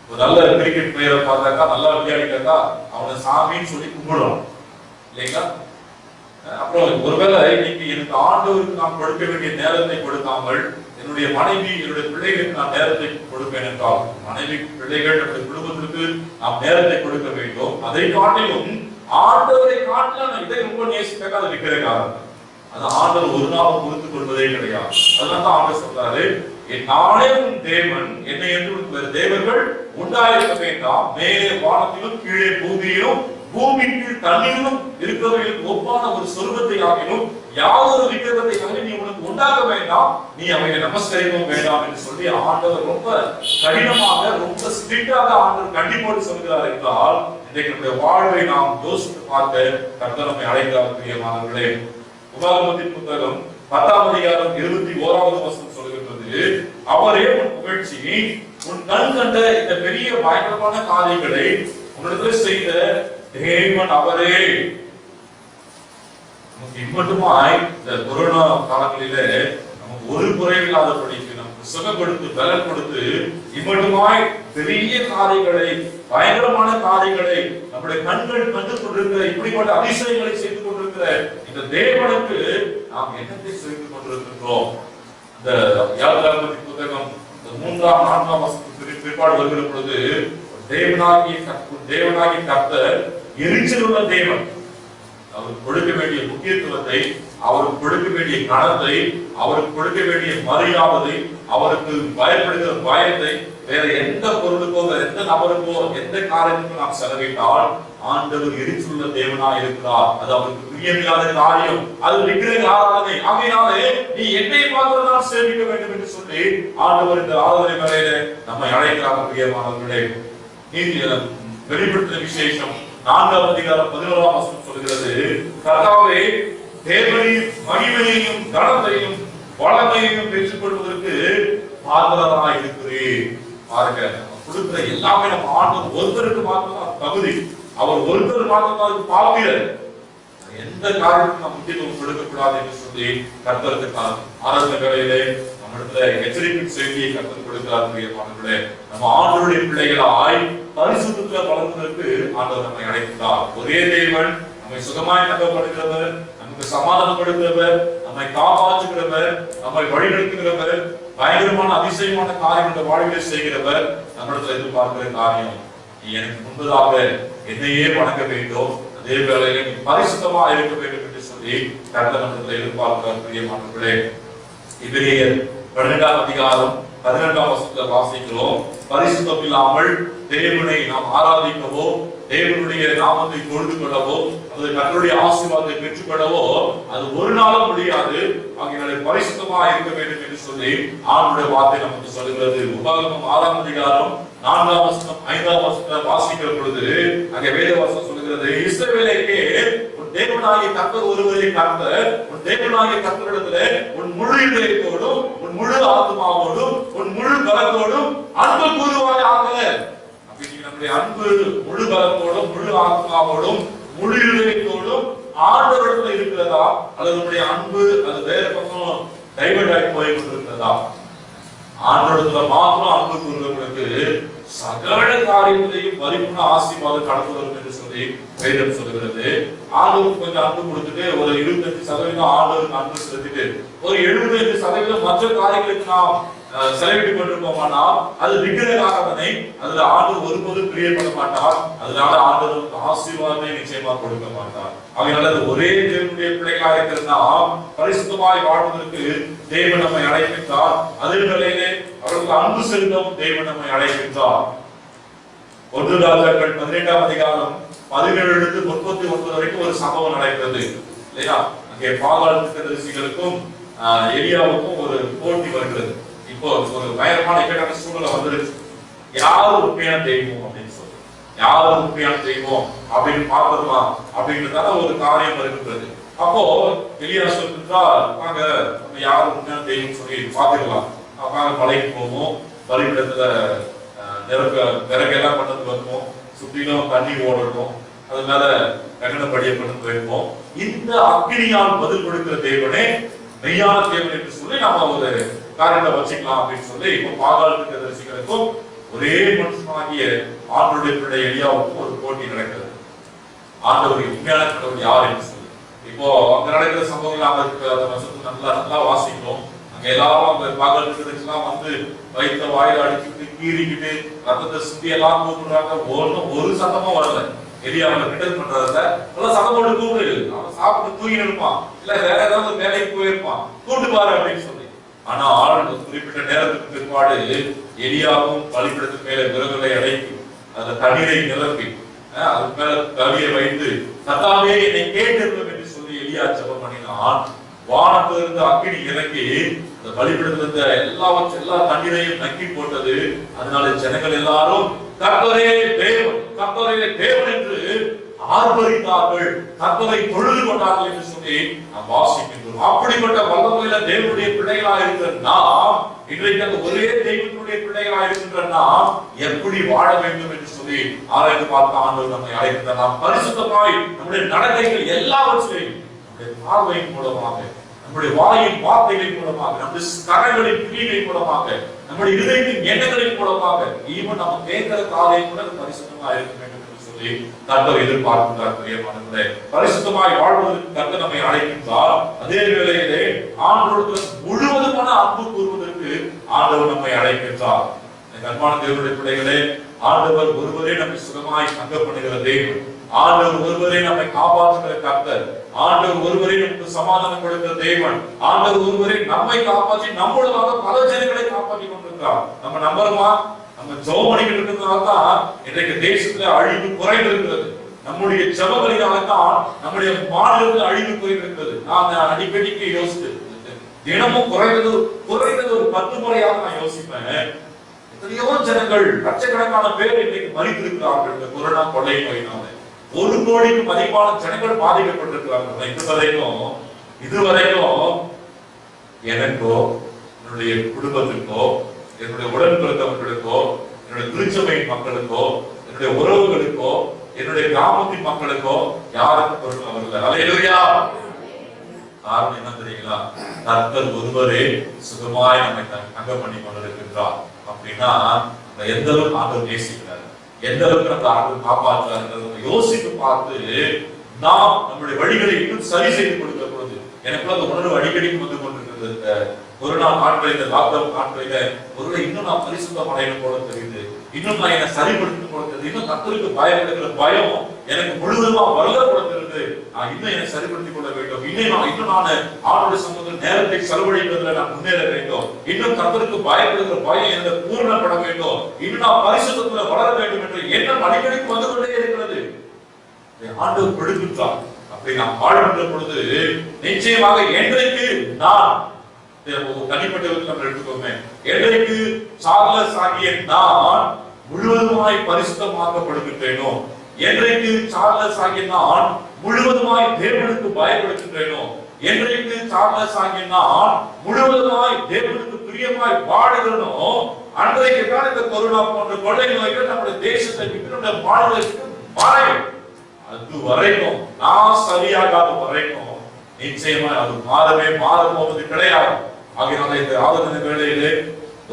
ஒரு நல்ல கிரிக்கெட் பிளேயரை பார்த்தாக்கா, நல்லா விளையாடிட்டாக்கா அவனை சாமின்னு சொல்லி கும்பிடுறோம் இல்லைங்களா? அப்புறம் ஒருவேளை இன்னைக்கு எனக்கு ஆண்டவருக்கு நாம் கொடுக்க வேண்டிய நேரத்தை கொடுக்காமல் என்னுடைய மனைவி, என்னுடைய பிள்ளைகளுக்கு நான் நேரத்தை கொடுப்பேன் என்றால், மனைவி, பிள்ளைகள், நம்முடைய குடும்பத்திற்கு நாம் நேரத்தை கொடுக்க வேண்டும். அதை காட்டிலும் ஆண்டவரை காட்டிலும் இதை ரொம்ப நேசித்தாக்கா அது விக்கிரகாரம். அது ஆண்டவர் ஒரு நாளும் பொறுத்துக் கொள்வதே கிடையாது. அதனால ஆண்டவர் சொல்றாரு, நானே உன் தேவன், என்னை என்று வேறு தேவர்கள் உண்டாயிருக்க வேண்டாம். மேலே வானத்திலும் கீழே பூமியிலும் பூமிக்கு தண்ணீரிலும் இருக்கிறவர்களுக்கு ஒப்பான ஒரு சொர்க்கத்தை ஆகிலும் யாதொரு விக்கிரகத்தை ஆகிலும் நீ உனக்கு உண்டாக வேண்டாம், நீ அவையை நமஸ்கரிக்கவும் வேண்டாம் என்று சொல்லி ஆண்டவர் ரொம்ப கடினமாக, ரொம்ப ஸ்ட்ரிக்டாக ஆண்டவர் கண்டிப்போடு சொல்கிறார் என்றால், இன்றைக்கு நம்முடைய வாழ்வை நாம் யோசித்து பார்க்க கர்த்தர் நம்மை அழைக்கிறார். பிரியமானவர்களே, உபாகமத்தின் புத்தகம் 10ஆம் அதிகாரம் 21வது வசனம் சொல்கிறது, அவரே உன் புகழ்ச்சி, உன் கண் கண்ட இந்த பெரிய பயங்கரமான காரியங்களை உன்னிடத்தில் செய்த தேவன் அவரே. நமக்கு இம்மட்டுமாய் இந்த கொரோனா காலங்களிலே நமக்கு ஒரு குறைவில்லாதபடிக்கு நமக்கு சுகம் கொடுத்து, பலன் கொடுத்து, இம்மட்டுமாய் பெரிய காரியங்களை, பயங்கரமான காரியங்களை நம்முடைய கண்கள் கண்டு கொண்டிருக்கிற, இப்படிப்பட்ட அதிசயங்களை செய்து கொண்டிருக்கிற இந்த தேவனுக்கு நாம் என்னத்தை செய்து கொண்டிருக்கின்றோம்? இந்த யாத்திராகமத்தின் புத்தகம் 3ஆம் 4ஆம் வசனத்துக்கு பிற்பாடு வருகிற பொழுது, தேவனாகிய கர்த்தர் எரிச்சலுள்ள தேவன். அவருக்கு கொடுக்க வேண்டிய முக்கியத்துவத்தை, அவருக்கு கொடுக்க வேண்டிய கனத்தை, அவருக்கு கொடுக்க வேண்டிய மரியாதை, அவருக்கு பயப்படுகிற பயத்தை வேற எந்த பொருளுக்கோ, வேற எந்த நபருக்கோ, எந்த காரியத்துக்கும் நாம் செலவிட்டால் ஆண்டவர் எரிச்சலுள்ள தேவனா இருக்கிறார். அது அவருக்கு பிரியமில்லாத காரியம், அது விக்கிரக ஆராதனை. ஆகையினாலே நீ என்னை பார்த்துதான் சேமிக்க வேண்டும் என்று சொல்லி ஆண்டவர் இந்த ஆராதனை வேளையில நம்மை அழைக்கிறார். பிரியமானவர்களே, வெளிப்படுத்தின விசேஷம் 4ஆம் அதிகாரம் 11ஆம் வசனம் சொல்கிறது, கர்த்தாவே, தேவனின் மகிமையையும் கனத்தையும் வளமையையும் பெற்றுக் கொள்வதற்கு பாத்திரராய் இருக்கிறேன். பாருங்க, கொடுக்கிற எல்லாமே நம்ம ஆண்டவர் ஒருத்தருக்கு மாத்திரம் தகுதி, அவர் ஒருத்தர் மாத்திரம் பாத்திரர். எந்த காரியத்துக்கும் நம்ம முக்கியத்துவம் கொடுக்கக்கூடாது என்று சொல்லி கர்த்தருக்கு ஆராதனை வேளையிலே நம்மிடத்துல எச்சரிக்கை செய்தியை கர்த்தர் கொடுக்கிறார். பிரியமானவர்களே, நம்ம ஆண்டவருடைய பிள்ளைகளாய் பரிசுத்தத்துல வளர்வதற்கு ஆண்டவர் நம்மை அழைக்கிறார். ஒரே தேவன் நம்மை சுகமாய் நம்பப்படுகிறவர், நமக்கு சமாதானம் கொடுக்கிறவர், நம்மை காப்பாற்றுகிறவர், நம்மை வழிநடத்துகிறவர், பயங்கரமான அதிசயமான காரியங்களை வாழ்விலே செய்கிறவர். நம்மிடத்துல எதிர்பார்க்கிற காரியம், நீ எனக்கு முன்பதாக என்னையே வணங்க வேண்டும், அதே வேளையில நீ பரிசுத்தமா இருக்க வேண்டும் என்று சொல்லி கர்த்தர் நம்மிடத்துல எதிர்பார்க்கிறார். பிரியமானவர்களே, எபிரேயர் 12ஆம் அதிகாரம் 12ஆம் வசனத்தை வாசிக்கிறோம், பரிசுத்தம் இல்லாமல் தேவனை நாம் ஆராதிக்கவோ, தேவனுடைய நாமத்தை தொழுது கொள்ளவோ, அல்லது கர்த்தருடைய ஆசீர்வாதத்தை பெற்றுக் கொள்ளவோ அது ஒரு நாளும் முடியாது. ஆகிய பரிசுத்தமா இருக்க வேண்டும் என்று சொல்லி ஆண்டவருடைய வார்த்தை நமக்கு சொல்லுகிறது. உபாகமம் 6ஆம் அதிகாரம் 4ஆம் வசனம் 5ஆம் வசனத்தை வாசிக்கிற பொழுது அங்கே வேத வசனம் சொல்லுகிறது, இஸ்ரவேலுக்கே உன் தேவனாகிய கர்த்தர் ஒருவரே கர்த்தர், உன் தேவனாகிய கர்த்தரிடத்திலே உன் முழு இதயத்தோடும், உன் முழு ஆத்மாவோடும், உன் முழு பலத்தோடும் அன்பு கூறுவாயாக. நம்முடைய அன்பு முழு பலத்தோடும், முழு ஆத்மாவோடும், முழு இதயத்தோடும் ஆண்டவரிடத்தில் இருக்கிறதா, அல்லது நம்முடைய அன்பு அது வேற பக்கம் டைவர்ட் ஆகி போய் கொண்டிருக்கிறதா? ஆண்டவரிடத்துல மாத்திரம் அன்பு கூறுவதற்கு சகல காரியங்களையும் பரிபூர்ண ஆசீர்வாதம் கடந்து வரும் என்று சொல்லி வேதம் சொல்லுகிறது. ஆண்டவருக்கு கொஞ்சம் அன்பு கொடுத்துட்டு ஒரு 25% ஆண்டவருக்கு அன்பு செலுத்திட்டு ஒரு 75% மற்ற காரியங்களுக்கு நாம் செலவிட்டு கொண்டிருப்போமானால் அது விக்கிரக ஆராதனை, அதுல ஆண்டவர் ஒருபோதும் பிரியப்பட மாட்டார். அதனால ஆண்டவருக்கு ஆசீர்வாதத்தை நிச்சயமா கொடுக்க மாட்டார். அதனால ஒரே தேவனுடைய பிள்ளைகளாக இருக்கிறதா பரிசுத்தமாய் வாழ்வதற்கு தேவன் நம்மை அழைக்கின்றார். அதே வேளையிலே அவர்களுக்கு அன்பு செலுத்தவும் தேவன் நம்மை அழைக்கின்றார். 1 ராஜாக்கள் 18ஆம் அதிகாரம் 17 to 39 வரைக்கும் ஒரு சம்பவம் நடக்கிறது இல்லையா? அங்கே பாகால் தீர்க்கதரிசிகளுக்கும் எலியாவுக்கும் ஒரு போட்டி வருகிறது. இப்போ ஒரு பயங்கரமான இக்கட்டான சூழ்நிலை வந்துருச்சு. யாரு உண்மையான தெய்வம் அப்படின்னு சொல்லி, யாரு உண்மையான தெய்வம் அப்படின்னு பார்த்துடலாம் அப்படின்றதால ஒரு காரியம் இருக்கின்றது. அப்போ எலியா சொல்றார், நாங்க நம்ம யாரு உண்மையான தெய்வம் சொல்லி பார்த்துக்கலாம். நாங்க மலைக்கு போவோம், பலிபீடத்துல விறகெல்லாம் கொண்டு வருவோம், சுற்றிலும் தண்ணி ஓடட்டும், அது மேல ககனப்படியை கொண்டு வைப்போம். இந்த அக்னியால் பதில் கொடுக்கிற தேவனே மெய்யான தேவன் என்று சொல்லி நம்ம ஒரு காரியத்தை வச்சுக்கலாம் அப்படின்னு சொல்லி இப்போ பாகால் தீர்க்கதரிசிகளுக்கும் ஒரே மனுஷனாகிய ஆண்டவருடைய பிள்ளை எலியாவுக்கும் ஒரு போட்டி நடக்கிறது. ஆண்டவருக்கு உண்மையான கடவுள் யார் என்று சொல்லி இப்போ அங்க நடக்கிற சம்பவங்கள் நாம அந்த வருஷத்துல நல்லா வாசிக்கிறோம். அங்க எல்லாரும் அந்த பாகால் தீர்க்கதரிசிலாம் வந்து வயிற்ற வாயில அடிச்சுட்டு கீறிக்கிட்டு ரத்தத்தை சுத்தி எல்லாம் கூப்பிடுறாங்க. ஒரு சத்தமும் வரல. எலியா அவனை ரிட்டர்ன் பண்றத சத்தம் போட்டு கூப்பிடு, அவன் சாப்பிட்டு தூங்கி இருப்பான், இல்ல வேற ஏதாவது வேலைக்கு போயிருப்பான், கூப்பிட்டு பாரு அப்படின்னு சொல்லி. ஆனால் குறிப்பிட்ட நேரத்துக்கு பிற்பாடு எலியாவும் பலிபீடத்துக்கு மேல விறகுகளை அடைக்கி அந்த தண்ணீரை நிரப்பி அது மேல கவியை வைத்து கர்த்தாவே என்னை கேட்டிருந்தோம் என்று சொல்லி எலியா ஜெபம் பண்ணினான். வானத்திலிருந்து அக்கினி இறங்கி அந்த பலிபீடத்துல இருந்த எல்லா தண்ணீரையும் நக்கி போட்டது. அதனால ஜனங்கள் எல்லாரும் கர்த்தரே தேவன், கர்த்தரே தேவன் என்று ஆர்ப்பரித்தார்கள், கர்த்தரை தொழுது கொண்டார்கள் என்று சொல்லி நாம் வாசிக்கின்றோம். அப்படிப்பட்ட வல்லமையில தேவனுடைய பிள்ளைகளாக இருக்கிற நாம் இன்றைக்கு அந்த ஒரே தெய்வத்தினுடைய பிள்ளைகளாக இருக்கின்ற நாம் எப்படி வாழ வேண்டும் என்று சொல்லி ஆராய்ந்து பார்த்த ஆண்டவர் நம்மை அழைக்கின்றார். நாம் பரிசுத்தமாய் நம்முடைய நடத்தைகள் எல்லாவற்றையும் நம்முடைய பார்வையின் மூலமாக, நம்முடைய வாயின் வார்த்தைகளின் மூலமாக, நம்முடைய கரங்களின் கிரியைகளின் மூலமாக, நம்முடைய இதயத்தின் எண்ணங்களின் மூலமாக, ஈவன் நம்ம கேட்கிற காரியம் கூட பரிசுத்தமா இருக்க வேண்டும் சொல்லி கர்த்தர் எதிர்பார்க்கின்றார். பிரியமானவர்களே, பரிசுத்தமாய் வாழ்வதற்கு கர்த்தர் நம்மை அழைக்கின்றார். அதே வேளையிலே ஆண்டவருக்கு முழுவதுமான அன்பு கூறுவதற்கு ஆண்டவர் நம்மை அழைக்கின்றார். அன்பான தேவனுடைய பிள்ளைகளே, ஆண்டவர் ஒருவரே நம்மை சுகமாய் தங்க பண்ணுகிற தேவன், ஆண்டவர் ஒருவரே நம்மை காப்பாற்றுகிற கர்த்தர், ஆண்டவர் ஒருவரே நமக்கு சமாதானம் கொடுக்கிற தேவன், ஆண்டவர் ஒருவரே நம்மை காப்பாற்றி நம்மளுக்காக பல ஜனங்களை காப்பாற்றி கொண்டிருக்கிறார். நம்ம நம்புறோமா? நம்ம ஜெபம் பண்ணிட்டு இருக்கிறதுனாலதான் இன்றைக்கு தேசத்துல அழிவு குறைந்து இருக்கிறது. நம்முடைய ஜெபங்களினால்தான் நம்முடைய மாநிலத்தில் அழிவு குறைந்திருக்கிறது. நான் அடிக்கடிக்கு யோசித்து தினமும் குறைந்தது ஒரு 10 முறையாக நான் யோசிப்பேன். எத்தனையோ ஜனங்கள் லட்சக்கணக்கான பேர் இன்றைக்கு மறித்திருக்கிறார்கள் இந்த கொரோனா கொள்ளை நோயினால. 1 கோடிக்கும் அதிகமான ஜனங்கள் பாதிக்கப்பட்டிருக்கிறார்கள். இதுவரைக்கும் எனக்கோ, என்னுடைய குடும்பத்திற்கோ, என்னுடைய உடன் பிறந்தவர்களுக்கோ, என்னுடைய திருச்சபை மக்களுக்கோ, என்னுடைய உறவுகளுக்கோ, என்னுடைய கிராமத்தின் மக்களுக்கோ யாருக்கும் கொரோனா வரல. அல்லேலூயா. காரணம் என்ன தெரியுங்களா? கர்த்தர் ஒருவரே சுகமாய் நம்மை தங்க பண்ணி கொண்டிருக்கின்றார். அப்படின்னா எந்த அளவுக்கு ஆண்டவர் நேசிக்கிறார், எந்த அளவுக்கு நம்ம ஆண்டவர் காப்பாற்றுறாருன்றத யோசித்து பார்த்து நாம் நம்முடைய வழிகளை இன்னும் சரி செய்து கொடுக்க பொழுது எனக்குள்ள அந்த உணர்வு அடிக்கடி வந்து கொண்டிருக்கிறது. கொரோனா நாட்களில், லாக்டவுன் நாட்களில் ஒருவேளை இன்னும் நான் பரிசுத்தம் அடையணும் போல தெரியுது, இன்னும் நான் என்னை சரிப்படுத்தணும் போல தெரியுது, இன்னும் கர்த்தருக்கு பயப்படுகிற பயம் எனக்கு முழுவதுமா வருக போல தெரியுது. நான் இன்னும் என்னை சரிப்படுத்திக் கொள்ள வேண்டும், இன்னும் நான் ஆண்டவருடைய சமூகத்தில் நேரத்தை செலவழிப்பதில் நான் முன்னேற வேண்டும், இன்னும் கர்த்தருக்கு பயப்படுகிற பயம் எனக்கு பூரணப்பட வேண்டும், இன்னும் நான் பரிசுத்தத்துல வளர வேண்டும் என்று எண்ணம் அடிக்கடி வந்து கொண்டே இருக்கிறது. ஆண்டவர் கொடுக்கின்றார். அப்படி நாம் வாழ்கின்ற பொழுது நிச்சயமாக என்றைக்கு நான் தனிப்பட்ட நம்ம எடுத்துக்கோமே, என்றைக்கு சார்லஸ் ஆகிய நான் முழுவதுமாய் பரிசுத்தமாக்கப்படுகின்றேனோ, என்றைக்கு சார்லஸ் ஆகிய நான் முழுவதுமாய் தேவனுக்கு பயப்படுகின்றேனோ, என்றைக்கு சார்லஸ் ஆகிய நான் முழுவதுமாய் தேவனுக்கு பிரியமாய் வாழுகிறனோ, அன்றைக்கு தான் இந்த கொரோனா போன்ற கொள்ளை நோய்கள் நம்முடைய தேசத்தை விட்டு நம்முடைய மாநிலத்துக்கு மறையும். அது வரைக்கும் நான் சரியாகாத வரைக்கும் நிச்சயமா அது மாற போவது கிடையாது. ஆகையினால இந்த ஆராதனை வேளையிலே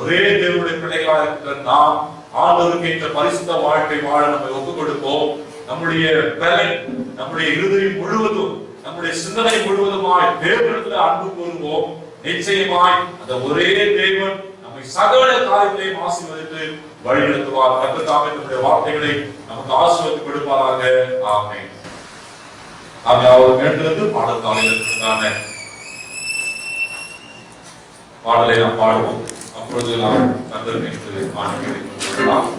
ஒரே தேவனுடைய பிள்ளைகளாக இருக்கிற நாம் ஆண்டவருக்கு ஏற்ற பரிசுத்த வாழ்க்கை வாழ நம்ம ஒப்புக் கொடுப்போம். நம்முடைய பலன், நம்முடைய இருதயம் முழுவதும், நம்முடைய சிந்தனை முழுவதுமாய் தேவனிடத்தில் அன்பு கூறுவோம். நிச்சயமாய் அந்த ஒரே தேவன் நம்மை சகல காரியங்களையும் ஆசீர்வதித்து வழிநடத்துவார். கர்த்தர் தாமே நம்முடைய வார்த்தைகளை நமக்கு ஆசீர்வதித்து கொடுப்பாராக. ஆமென். அவர் கேட்டிருந்து பாடத்தாளர்களுக்கான பாடலை நாம் பாடுவோம். அப்பொழுது நாம் கர்த்தர் என்று ஆணைகளை கொள்ளலாம்.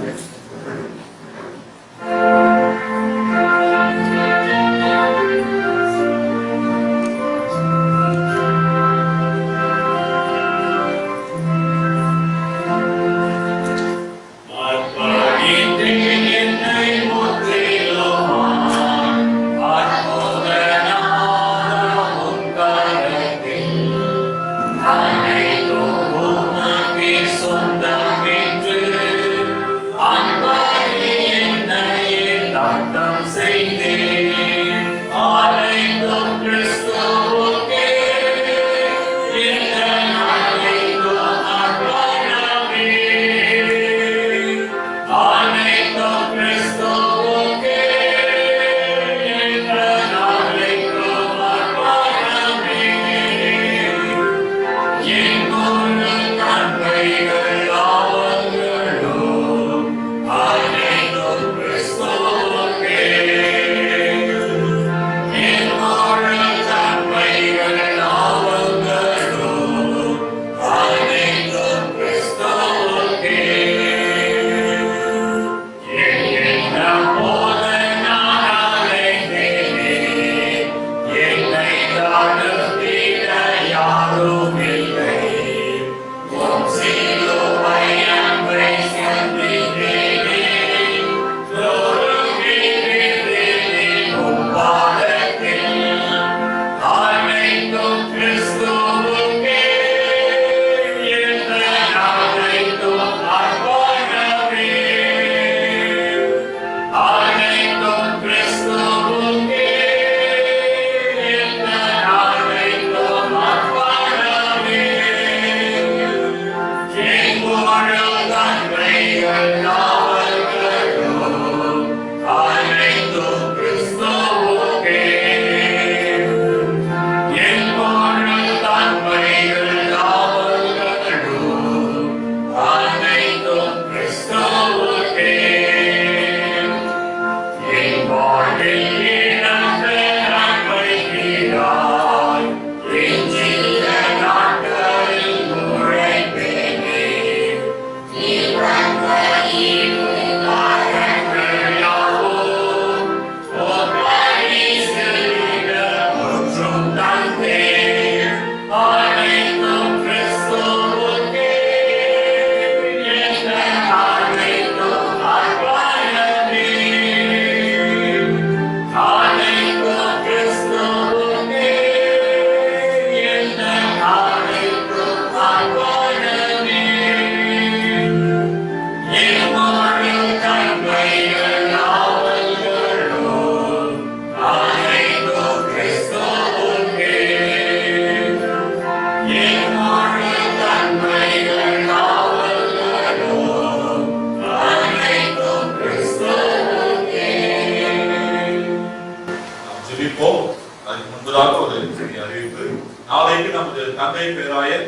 நாளைக்கு நமது தந்தை பேராயர்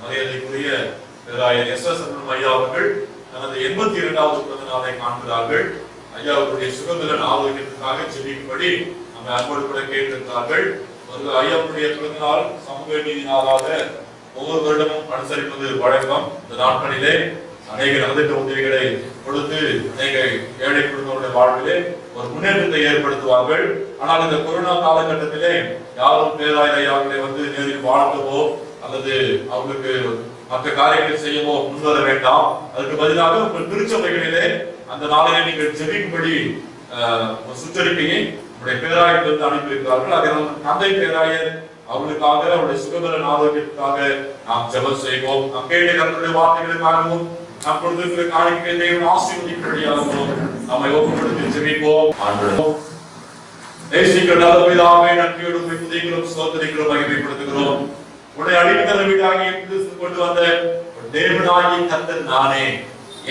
மரியாதைக்குரிய பேராயர் எஸ்.எஸ். ஐயா அவர்கள் தனது 82வது பிறந்த நாளை காண்கிறார்கள். ஐயா அவருடைய சுகநலன் ஆரோக்கியத்திற்காக ஜெபிக்கும்படி நம்ம அன்போடு கூட கேட்டிருக்கிறார்கள். ஐயாவுடைய பிறந்த நாள் சமூக நீதி நாளாக ஒவ்வொரு வருடமும் அனுசரிப்பது வழக்கம். இந்த நாட்களிலே அநேக நலத்திட்ட உதவிகளை கொடுத்து அநேக ஏழை குடும்பங்களுடைய வாழ்விலே ஒரு முன்னேற்றத்தை ஏற்படுத்துவார்கள். ஆனால் இந்த கொரோனா காலகட்டத்திலே யாரும் பேராயர் ஐயாக்களை வந்து நேரில் வாழ்த்தவோ அல்லது அவங்களுக்கு மற்ற காரியங்களை செய்யவோ முன்வர வேண்டாம். அதுக்கு பதிலாக உங்கள் திருச்சபைகளிலே அந்த நாளிலே நீங்கள் ஜெபிக்கும்படி சுற்றறிக்கையை நம்முடைய பேராயர்கள் அனுப்பியிருக்கிறார்கள். அதனால் தந்தை பேராயர் அவர்களுக்காக அவருடைய சுகநலன் ஆரோக்கியத்துக்காக நாம் ஜெபம் செய்வோம். நம் கேட்ட கர்த்தருடைய வார்த்தைகளுக்காகவும் நாம் கொடுத்திருக்கிற காணிக்கை தேவன் ஆசீர்வதிக்கும்படியாகவும் நம்மை ஒப்புக்கொடுத்து ஜெபிப்போம். ஆண்டவரே நேசிக்கிற நல்ல பிதாவே, நன்றியோடு உம்மை துதிக்கிறோம், ஸ்தோத்திரிக்கிறோம், மகிமைப்படுத்துகிறோம். உன்னை அடிமைத்தன வீடாகிய கிறிஸ்து கொண்டு வந்த தேவனாகிய கர்த்தர் நானே.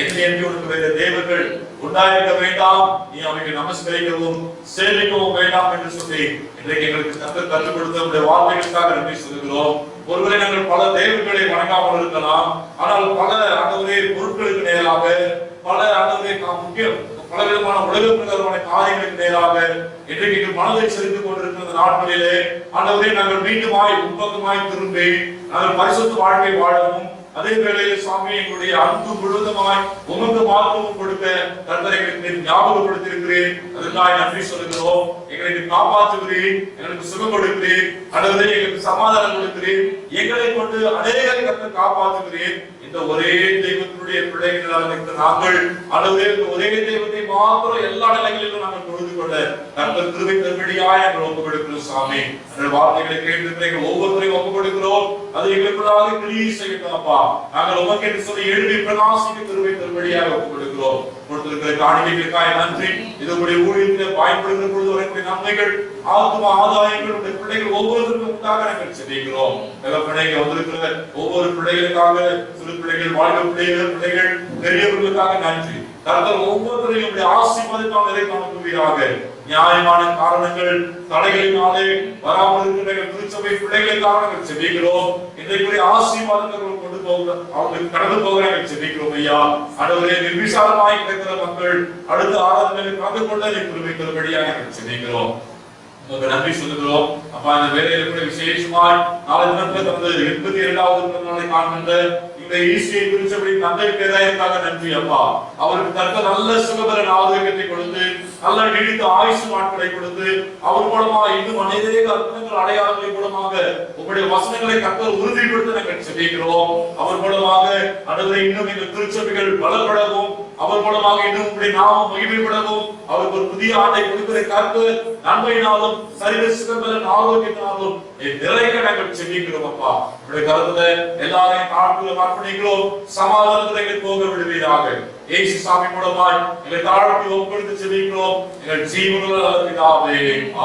என்று உனக்கு வேறு தேவர்கள் உண்டாயிருக்க வேண்டாம், நீ அவைக்கு நமஸ்கரிக்கவும் சேவிக்கவும் வேண்டாம் என்று சொல்லி இன்றைக்கு எங்களுக்கு கற்றுக் கொடுத்த உடைய வார்த்தைகளுக்காக நன்றி சொல்கிறோம். ஒருவேளை நாங்கள் பல தேவர்களை வணங்காமல் இருக்கலாம், ஆனால் பல ஆண்டவரே பொருட்களுக்கு நேராக, பல ஆண்டவரே முக்கியம் பல விதமான உலக பிரகாரமான காரியங்களுக்கு நேராக இன்றைக்கு மனதை செலுத்திக் கொண்டிருக்கிற நாட்களிலே ஆண்டவரே நாங்கள் மீண்டுமாய் உண்பகமாய் திரும்பி நாங்கள் பரிசுத்த வாழ்க்கை வாழவும், அதே வேளையில் சுவாமி எங்களுடைய அன்பு முழுவதுமாய் உமக்கு மாற்றமும் கொடுக்க கர்த்தரை ஞாபகப்படுத்தியிருக்கிறேன். அதற்காக நன்றி சொல்லுகிறோம். எங்களுக்கு காப்பாற்றுகிறேன், எங்களுக்கு சுகம் கொடுக்கிறேன், அல்லது எங்களுக்கு சமாதானம் கொடுக்கிறேன், எங்களை கொண்டு அநேகரை கர்த்தர் காப்பாற்றுகிறேன். இந்த ஒரே தெய்வத்தினுடைய பிள்ளைகளாக இருக்கிற நாங்கள் அல்லது ஒரே தெய்வத்தை மாத்திரம் எல்லா நிலைகளிலும் நாங்கள் தொழுது கொள்ள கர்த்தர் கிருபை தரும்படியாய் நாங்கள் ஒப்புக் கொடுக்கிறோம். சாமி அந்த வார்த்தைகளை கேட்டு ஒவ்வொருவரையும் ஒப்புக் கொடுக்கிறோம். அது எங்களுக்குள்ளாக கிரியை செய்யட்டும் அப்பா. நாங்கள் உமக்கு என்று சொல்லி எழுதி பிரகாசிக்க கிருபை தரும்படியாக ஒப்புக் கொடுக்கிறோம். கொடுத்திருக்கிற காணிக்கைகளுக்காக நன்றி. இதனுடைய ஊழியத்தில் பயன்படுகிற பொழுது வரக்கூடிய நன்மைகள், ஆத்ம ஆதாயங்கள் உடைய பிள்ளைகள் ஒவ்வொருவருக்கும் உண்டாக நாங்கள் செபிக்கிறோம். பிள்ளைகள் வந்திருக்கிற ஒவ்வொரு பிள்ளைகளுக்காக, சிறு பிள்ளைகள், வாழ்க்கை பிள்ளைகள், பெரியவர்களுக்காக நன்றி. கர்த்தர் ஒவ்வொருவரையும் ஆசீர்வாதத்தால் நிறைவாக்குவீராக. நியாயமான காரணங்கள் தடைகளினாலே வராமல் இருக்கிற திருச்சபை பிள்ளைகளுக்காக நாங்கள் செபிக்கிறோம். இன்றைக்குரிய ஆசீர்வாதங்கள் கொண்டு போக அவங்களுக்கு கடந்து போக நாங்கள் செபிக்கிறோம். ஐயா ஆண்டவரே, நிர்விசாரமாய் கிடைக்கிற மக்கள் அடுத்த ஆராதனையில் கலந்து கொள்ள கிருபையாக நாங்கள் செபிக்கிறோம். உங்களுக்கு நன்றி சொல்லுகிறோம் அப்பா. இந்த வேலையில கூட விசேஷமாய் நாளை தினத்துல 82வது நாளை காண்கின்ற இந்த ஈசியை திருச்சபடி தந்தை பேராயருக்காக நன்றி அப்பா. அவருக்கு தக்க நல்ல சுகபரன் ஆரோக்கியத்தை கொடுத்து, நல்ல நீடித்த ஆயுசு நாட்களை கொடுத்து, அவர் மூலமா இன்னும் அநேக அற்புதங்கள் அடையாளங்களை மூலமாக உங்களுடைய வசனங்களை கர்த்தர் உறுதிப்படுத்த நாங்கள் செபிக்கிறோம். அவர் மூலமாக அடுத்த இன்னும் எங்கள் திருச்சபைகள் பலப்படவும், அவர் மூலமாக இன்னும் உங்களுடைய நாமம் மகிமைப்படவும், அவருக்கு ஒரு புதிய ஆண்டை கொடுக்கிற கர்த்தர் நன்மையினாலும் சரீர சுகபரன் ஆரோக்கியத்தினாலும் நிறைய நாங்கள் செபிக்கிறோம் அப்பா. உங்களுடைய கருத்துல எல்லாரையும் தாழ்வுல அர்ப்பணிக்கிறோம். சமாதானத்தை போக விடுவீராக. இயேசு சாமி மூலமாய் எங்களை தாழ்த்தி ஒப்புக்கொடுத்து செபிக்கிறோம். எங்கள் ஜீவனுள்ள பிதாவே,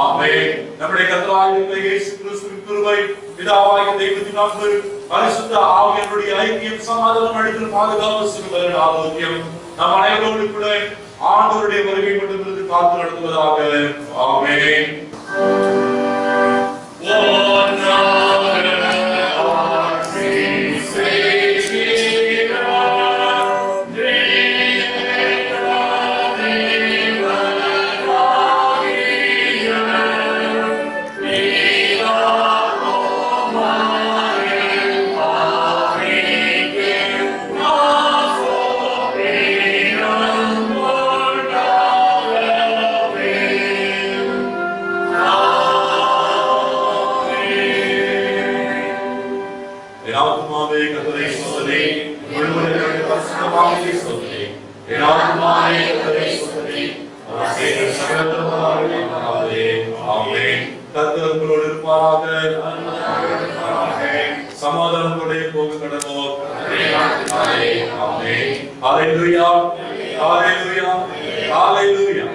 ஆமென். நம்முடைய கர்த்தராகிய இருக்கிற இயேசு கிறிஸ்துவின் கிருபை, பிதாவாகிய தெய்வத்தின் அன்பு, பரிசுத்த ஆவியானவருடைய ஐக்கியம், சமாதானம் அளித்து பாதுகாப்பு சுகபரன் ஆரோக்கியம் நம் அனைவரோடு கூட ஆண்டவருடைய வருகை கொண்டு காத்து நடத்துவதாக. ஆமென். சமாதானத்தோட போக கடவோம். ஹalleluya, ஹalleluya, ஹalleluya.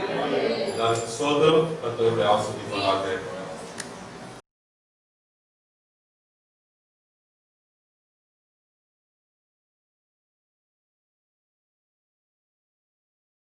ஸ்தோத்திரம். கர்த்தருடைய ஆசீர்வாதம்.